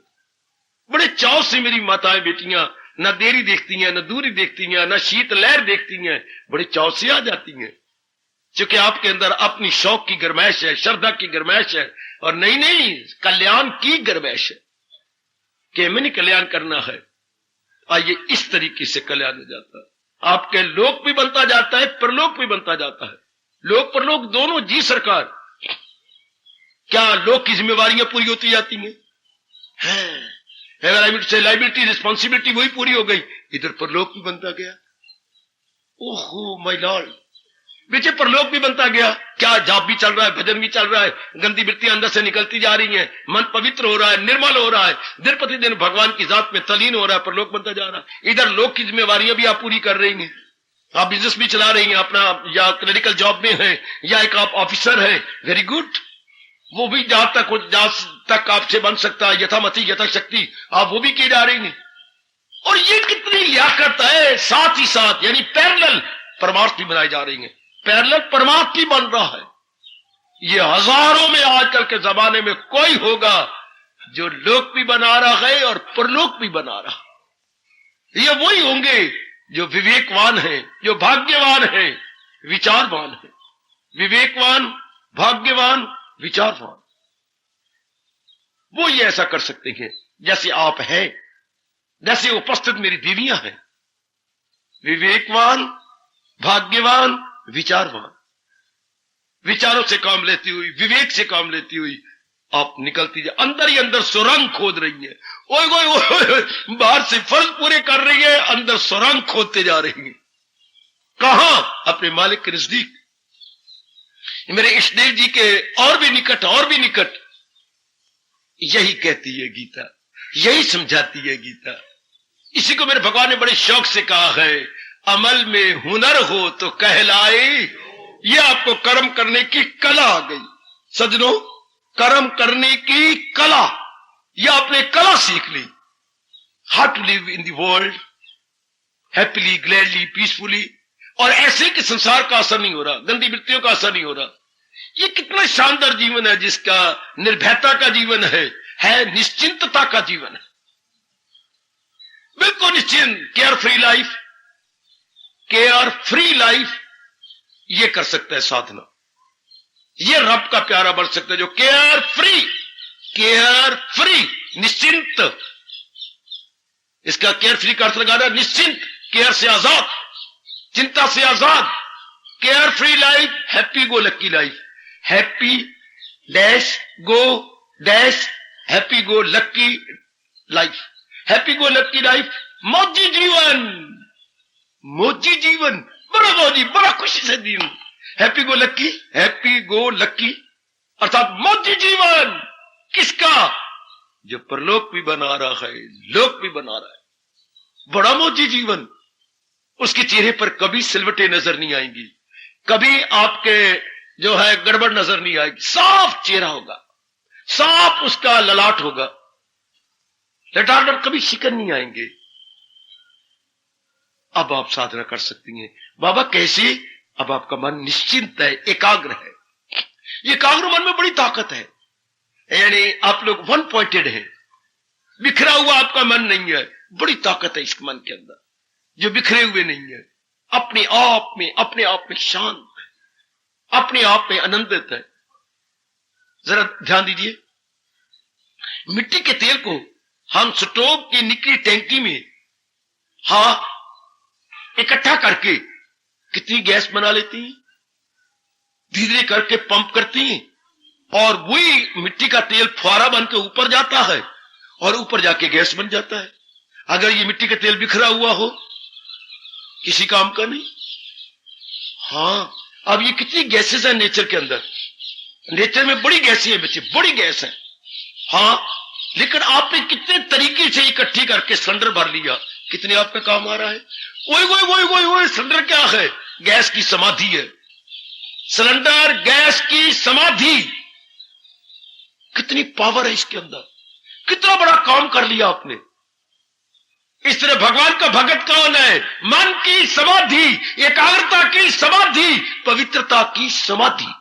बड़े चाव से मेरी माताएं बेटियां न देरी देखती हैं, न दूरी देखती हैं, न शीत लहर देखती हैं, बड़े चाव से आ जाती हैं, क्योंकि आपके अंदर अपनी शौक की गरमैश है, श्रद्धा की गरमैश है, और नहीं कल्याण की गरमैश है कि मैंने कल्याण करना है। आइए इस तरीके से कल्याण हो जाता है, आपके लोक भी बनता जाता है, परलोक भी बनता जाता है। लोक परलोक दोनों जी सरकार। क्या लोक की जिम्मेवारियां पूरी होती जाती हैं? लाइबिलिटी रिस्पॉन्सिबिलिटी वही पूरी हो गई, इधर परलोक भी बनता गया। ओहो माय लॉर्ड, बेचे परलोक भी बनता गया। क्या जाप भी चल रहा है, भजन भी चल रहा है, गंदी वृत्तियां अंदर से निकलती जा रही हैं, मन पवित्र हो रहा है, निर्मल हो रहा है, दिन प्रतिदिन भगवान की जात में तलीन हो रहा है, परलोक बनता जा रहा है। इधर लोक की जिम्मेवारियां भी आप पूरी कर रही हैं, आप बिजनेस भी चला रही हैं अपना, या क्लरिकल जॉब में है, या एक आप ऑफिसर है, वेरी गुड। वो भी जहां तक आपसे बन सकता है, यथामति यथाशक्ति आप वो भी किए जा रही हैं। और ये कितनी लियाकत है, साथ ही साथ यानी पैरेलल परमार्थ भी बनाई जा रही है, पैरेलल परमार्थ भी बन रहा है। ये हजारों में आजकल के जमाने में कोई होगा जो लोक भी बना रहा है और परलोक भी बना रहा है। ये वही होंगे जो विवेकवान है, जो भाग्यवान है, विचारवान है। विवेकवान, भाग्यवान, विचारवान, वो ये ऐसा कर सकते हैं जैसे आप हैं, जैसे उपस्थित मेरी देवियां हैं। विवेकवान, भाग्यवान, विचारवान, विचारों से काम लेती हुई, विवेक से काम लेती हुई आप निकलती जाए, अंदर ही अंदर सुरंग खोद रही है। ओए ओए ओए, बाहर से फर्ज पूरे कर रही है, अंदर सुरंग खोदते जा रही है। कहां? अपने मालिक के नजदीक, मेरे इष्टदेव जी के और भी निकट, और भी निकट। यही कहती है गीता, यही समझाती है गीता। इसी को मेरे भगवान ने बड़े शौक से कहा है, अमल में हुनर हो तो कहलाए। ये आपको कर्म करने की कला आ गई सजनों, कर्म करने की कला, यह आपने कला सीख ली। How to live in the world happily, gladly, peacefully, और ऐसे कि संसार का असर नहीं हो रहा, गंदी वृत्तियों का असर नहीं हो रहा। ये कितना शानदार जीवन है जिसका निर्भयता का जीवन है निश्चिंतता का जीवन है, बिल्कुल निश्चिंत, care free life, care free life. ये कर सकता है साधना, ये रब का प्यारा बन सकता है जो केयर फ्री, निश्चिंत। इसका केयर फ्री का अर्थ लगाना निश्चिंत, केयर से आजाद, चिंता से आजाद, care free life, happy go lucky life, happy dash go dash happy go lucky life, happy go lucky life, मौजी जीवन, मौजी जीवन, बड़ा मौजी, बड़ा खुशी से दिन, हैप्पी गो लक्की अर्थात मौजी जीवन। किसका? जो परलोक भी बना रहा है, लोक भी बना रहा है, बड़ा मौजी जीवन। उसके चेहरे पर कभी सिलवटें नजर नहीं आएंगी, कभी आपके जो है गड़बड़ नजर नहीं आएगी, साफ चेहरा होगा, साफ उसका ललाट होगा, ललाट पर कभी शिकन नहीं आएंगे। अब आप साधना कर सकती हैं। बाबा कैसे? अब आपका मन निश्चिंत है, एकाग्र है। ये एकाग्र मन में बड़ी ताकत है, यानी आप लोग वन पॉइंटेड है, बिखरा हुआ आपका मन नहीं है, बड़ी ताकत है इस मन के अंदर, जो बिखरे हुए नहीं है, अपने आप में शांत है, अपने आप में आनंदित है। जरा ध्यान दीजिए, मिट्टी के तेल को हम स्टोव की निकली टैंकी में इकट्ठा करके कितनी गैस बना लेती हैं, धीरे करके पंप करती हैं, और वही मिट्टी का तेल फुहारा बन के ऊपर जाता है और ऊपर जाके गैस बन जाता है। अगर ये मिट्टी का तेल बिखरा हुआ हो, किसी काम का नहीं। अब ये कितनी गैसेस है नेचर के अंदर, नेचर में बड़ी गैसें हैं बच्चे, बड़ी गैस है। लेकिन आपने कितने तरीके से इकट्ठी करके सिलेंडर भर लिया, कितने आपका काम आ रहा है। ओए सिलेंडर क्या है? गैस की समाधि है, सिलेंडर गैस की समाधि। कितनी पावर है इसके अंदर, कितना बड़ा काम कर लिया आपने। इस तरह भगवान का भगत कौन है? मन की समाधि, एकाग्रता की समाधि, पवित्रता की समाधि,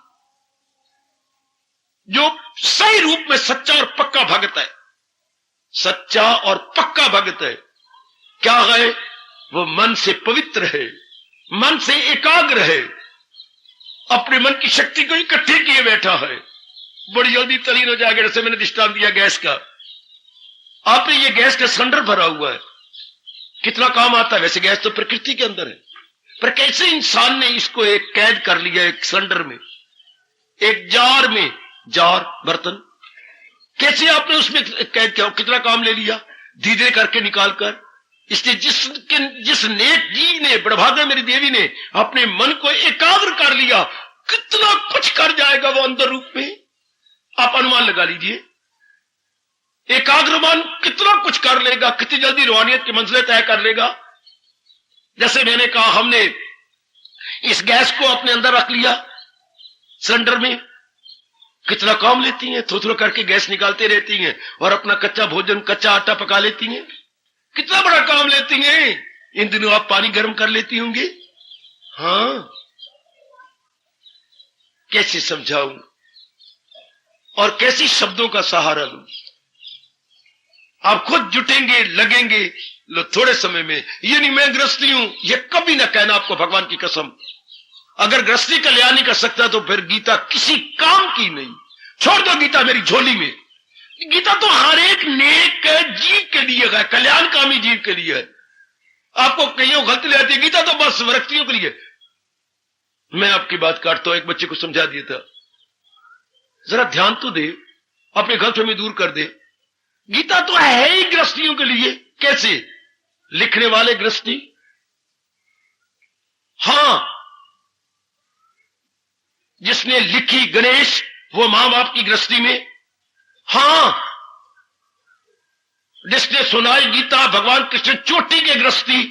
जो सही रूप में सच्चा और पक्का भगत है। सच्चा और पक्का भगत है क्या है? वो मन से पवित्र है, मन से एकाग्र है, अपने मन की शक्ति को इकट्ठे किए बैठा है, बड़ी जल्दी तलीन हो जाएगा। जैसे मैंने दृष्टांत दिया गैस का, आपने ये गैस का सिलेंडर भरा हुआ है, कितना काम आता है? वैसे गैस तो प्रकृति के अंदर है, पर कैसे इंसान ने इसको एक कैद कर लिया, एक सिलेंडर में, एक जार में, जार बर्तन, कैसे आपने उसमें कैद किया? कितना काम ले लिया धीरे करके निकालकर। इसलिए जिस नेक जी ने, बड़भागा मेरी देवी ने अपने मन को एकाग्र कर लिया, कितना कुछ कर जाएगा वो अंदर रूप में, आप अनुमान लगा लीजिए। एकाग्र मन कितना कुछ कर लेगा, कितनी जल्दी रूहानियत की मंजिलें तय कर लेगा। जैसे मैंने कहा, हमने इस गैस को अपने अंदर रख लिया सिलेंडर में, कितना काम लेती हैं, थोड़ा करके गैस निकालते रहती हैं और अपना कच्चा भोजन, कच्चा आटा पका लेती हैं, कितना बड़ा काम लेती हैं। इन दिनों आप पानी गर्म कर लेती होंगी। हाँ, कैसे समझाऊं और कैसी शब्दों का सहारा लूं? आप खुद जुटेंगे, लगेंगे, लो थोड़े समय में। ये नहीं मैं गृहस्थी हूं, ये कभी ना कहना आपको, भगवान की कसम। अगर गृहस्थी कल्याण नहीं कर सकता तो फिर गीता किसी काम की नहीं। छोड़ दो गीता मेरी झोली में। गीता तो हर एक नेक जीव के लिए है, कल्याणकामी जीव के लिए है। आपको कहीं गलती ले आती है, गीता तो बस व्यक्तियों के लिए। मैं आपकी बात काटता हूं, एक बच्चे को समझा दिया था, जरा ध्यान तो दे, अपने गलतफहमी दूर कर दे। गीता तो है ही गृहस्थियों के लिए। कैसे? लिखने वाले गृहस्थी, हां, जिसने लिखी गणेश, वो मां बाप की गृहस्थी में। हां, जिसने सुनाई गीता भगवान कृष्ण चोटी के गृहस्थी,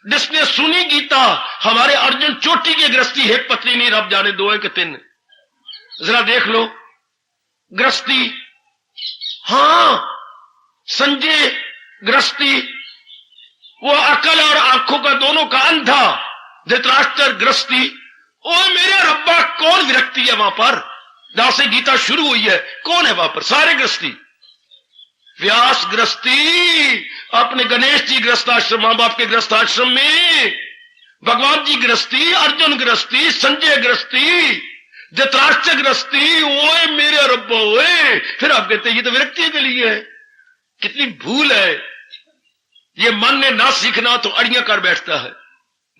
जिसने सुनी गीता हमारे अर्जुन चोटी के गृहस्थी। है पत्नी नहीं, रब जाने दो है कि तीन, जरा देख लो गृहस्थी। हां, संजय गृहस्थी, वो अकल और आंखों का दोनों का अंधा धृतराष्ट्र गृहस्थी। ओ मेरे रब्बा, कौन विरक्ति है वहां पर जहां से गीता शुरू हुई है? कौन है वहां पर? सारे गृहस्थी। व्यास गृहस्थी अपने गणेश जी गृहस्थाश्रम, मां बाप के गृहस्थाश्रम में, भगवान जी गृहस्थी, अर्जुन गृहस्थी, संजय गृहस्थी, धृतराष्ट्र गृहस्थी। ओए मेरे रब्बा ओए, फिर आप कहते हैं ये तो विरक्ति के लिए है। कितनी भूल है। ये मन ने ना सीखना तो अड़ियां कर बैठता है,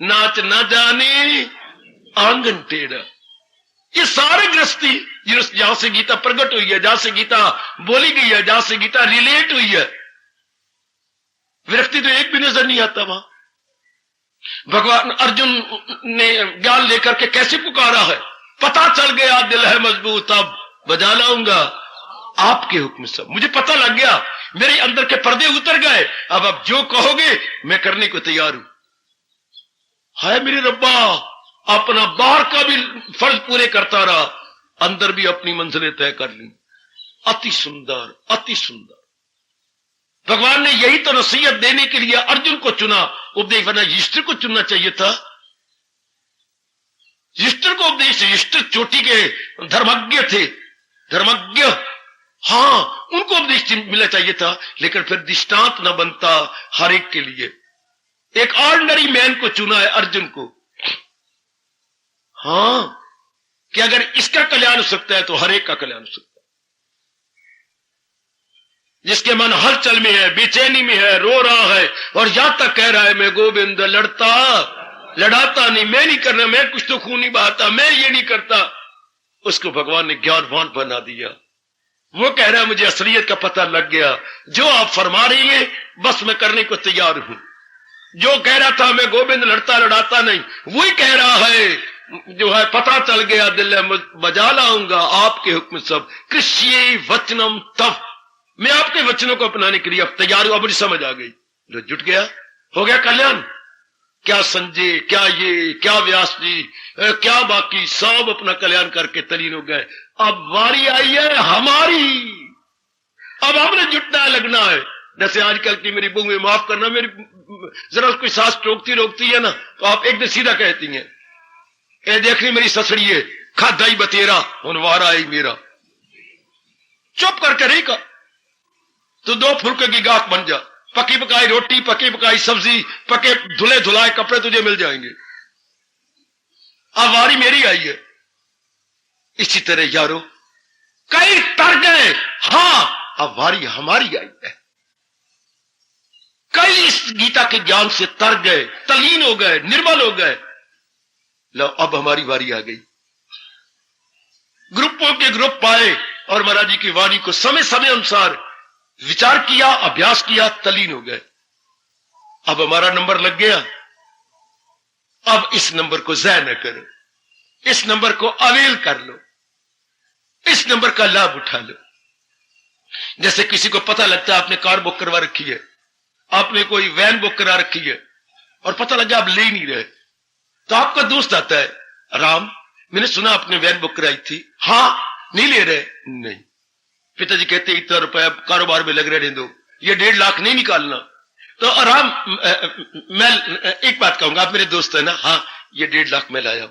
नाच ना जाने आंगन टेढ़ा। ये सारे गृहस्थी जहां से गीता प्रकट हुई है, जहां से गीता बोली गई है, जहां से गीता रिलेट हुई है, विरक्ति तो एक भी नजर नहीं आता वहां। भगवान अर्जुन ने ज्ञान लेकर के कैसे पुकारा है? पता चल गया दिल है मजबूत, अब बजा लाऊंगा आपके हुक्म सब। मुझे पता लग गया, मेरे अंदर के पर्दे उतर गए, अब आप जो कहोगे मैं करने को तैयार हूं। हाय मेरे रब्बा, अपना बाहर का भी फर्ज पूरे करता रहा, अंदर भी अपनी मंजिलें तय कर ली। अति सुंदर, अति सुंदर। भगवान ने यही तो नसीहत देने के लिए अर्जुन को चुना, उपदेश, वरना युधिष्ठिर को चुनना चाहिए था। युधिष्ठिर को उपदेश, युधिष्ठिर चोटी के धर्मज्ञ थे, धर्मज्ञ। हां, उनको उपदेश मिलना चाहिए था, लेकिन फिर दृष्टांत न बनता हर एक के लिए। एक ऑर्डिनरी मैन को चुना है, अर्जुन को। हां, कि अगर इसका कल्याण हो सकता है तो हर एक का कल्याण हो सकता है। जिसके मन हलचल में है, बेचैनी में है, रो रहा है और यहां तक कह रहा है मैं गोविंद लड़ाता नहीं, मैं नहीं करना, मैं कुछ तो खून नहीं बहाता, मैं ये नहीं करता, उसको भगवान ने ज्ञानवान बना दिया। वो कह रहा है मुझे असलियत का पता लग गया, जो आप फरमा रही हैं बस मैं करने को तैयार हूं। जो कह रहा था मैं गोविंद लड़ाता नहीं, वही कह रहा है जो है पता चल गया दिल है बजा लाऊंगा आपके हुक्म सब। कृष्य वचनम तब, मैं आपके वचनों को अपनाने के लिए अब तैयार हूं। अब मुझे समझ आ गई, जो जुट गया हो गया कल्याण। क्या संजय, क्या ये, क्या व्यास जी, क्या बाकी सब अपना कल्याण करके तलीन हो गए। अब बारी आई है हमारी, अब हमने जुटना है, लगना है। जैसे आजकल की मेरी बहू, माफ करना, मेरी जरा कोई सास रोकती है ना, तो आप एक दिन सीधा कहती हैं, ए देख रही मेरी ससड़ी है, खादा ही बतेरा हुन वारा आई मेरा। चुप करके रही का, तो 2 फुलके की गाहक बन जा, पकी पकाई रोटी, पकी पकाई सब्जी, पके धुले धुलाए कपड़े तुझे मिल जाएंगे। अब वारी मेरी आई है। इसी तरह यारो कई तर गए, हां अब वारी हमारी आई है। कई इस गीता के ज्ञान से तर गए, तल्लीन हो गए, निर्मल हो गए। लो अब हमारी बारी आ गई। ग्रुपों के ग्रुप पाए और महाराज जी की वाणी को समय समय अनुसार विचार किया, अभ्यास किया, तल्लीन हो गए। अब हमारा नंबर लग गया। अब इस नंबर को ज़ाया न करो, इस नंबर को अवेल कर लो, इस नंबर का लाभ उठा लो। जैसे किसी को पता लगता है आपने कार बुक करवा रखी है, आपने कोई वैन बुक करा रखी है और पता लगा आप ले नहीं रहे, तो आपका दोस्त आता है, राम मैंने सुना आपने वैन बुक कराई थी। हां, नहीं ले रहे? नहीं। पिताजी कहते इतना रुपया कारोबार में लग रहे दो, ये 1.5 लाख नहीं निकालना। तो राम मैं एक बात कहूंगा, आप मेरे दोस्त है ना? हाँ, ये 1.5 लाख मैं लाया हूं।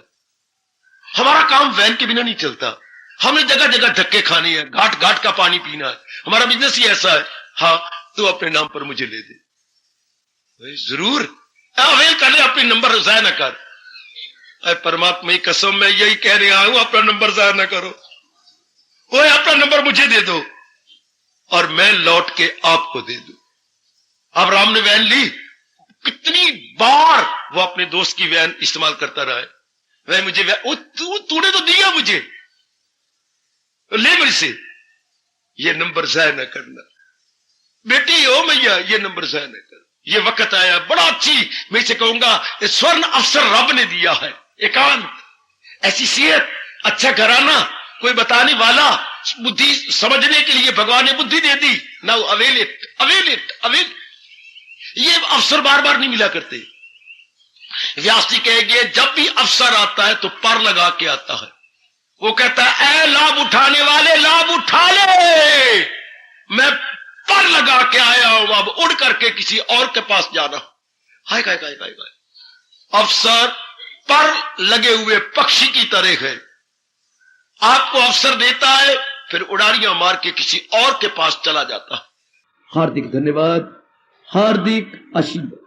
हमारा काम वैन के बिना नहीं चलता, हमें जगह जगह धक्के खाने हैं, घाट घाट का पानी पीना है, हमारा बिजनेस ही ऐसा है। हाँ, तू अपने नाम पर मुझे ले दे। जरूर अवेल कर ले, अपने नंबर ज़ाया न कर। परमात्मा की कसम मैं यही कह रहा हूं, अपना नंबर ज़ाया न करो। वो अपना नंबर मुझे दे दो और मैं लौट के आपको दे दूं। अब राम ने वैन ली, कितनी बार वो अपने दोस्त की वैन इस्तेमाल करता रहा है। वह मुझे तूने तो दिया मुझे, ले मेरे से। ये नंबर ज़ाया न करना बेटी, हो मैया, ये नंबर ज़ाया न कर। ये वक्त आया बड़ा अच्छी, मैं इसे कहूंगा स्वर्ण अवसर रब ने दिया है। एकांत, ऐसी सेहत, अच्छा घराना, कोई बताने वाला, बुद्धि समझने के लिए भगवान ने बुद्धि दे दी। Now avail it, avail it, avail. ये अवसर बार बार नहीं मिला करते। व्यास जी कहेंगे जब भी अवसर आता है तो पर लगा के आता है। वो कहता है, ए लाभ उठाने वाले लाभ उठा ले, मैं पर लगा के आया हूं, अब उड़ करके किसी और के पास जाना। हाय काय काय काय काय। अवसर पर लगे हुए पक्षी की तरह है, आपको अवसर देता है, फिर उड़ारियां मार के किसी और के पास चला जाता है। हार्दिक धन्यवाद, हार्दिक आशीर्वाद।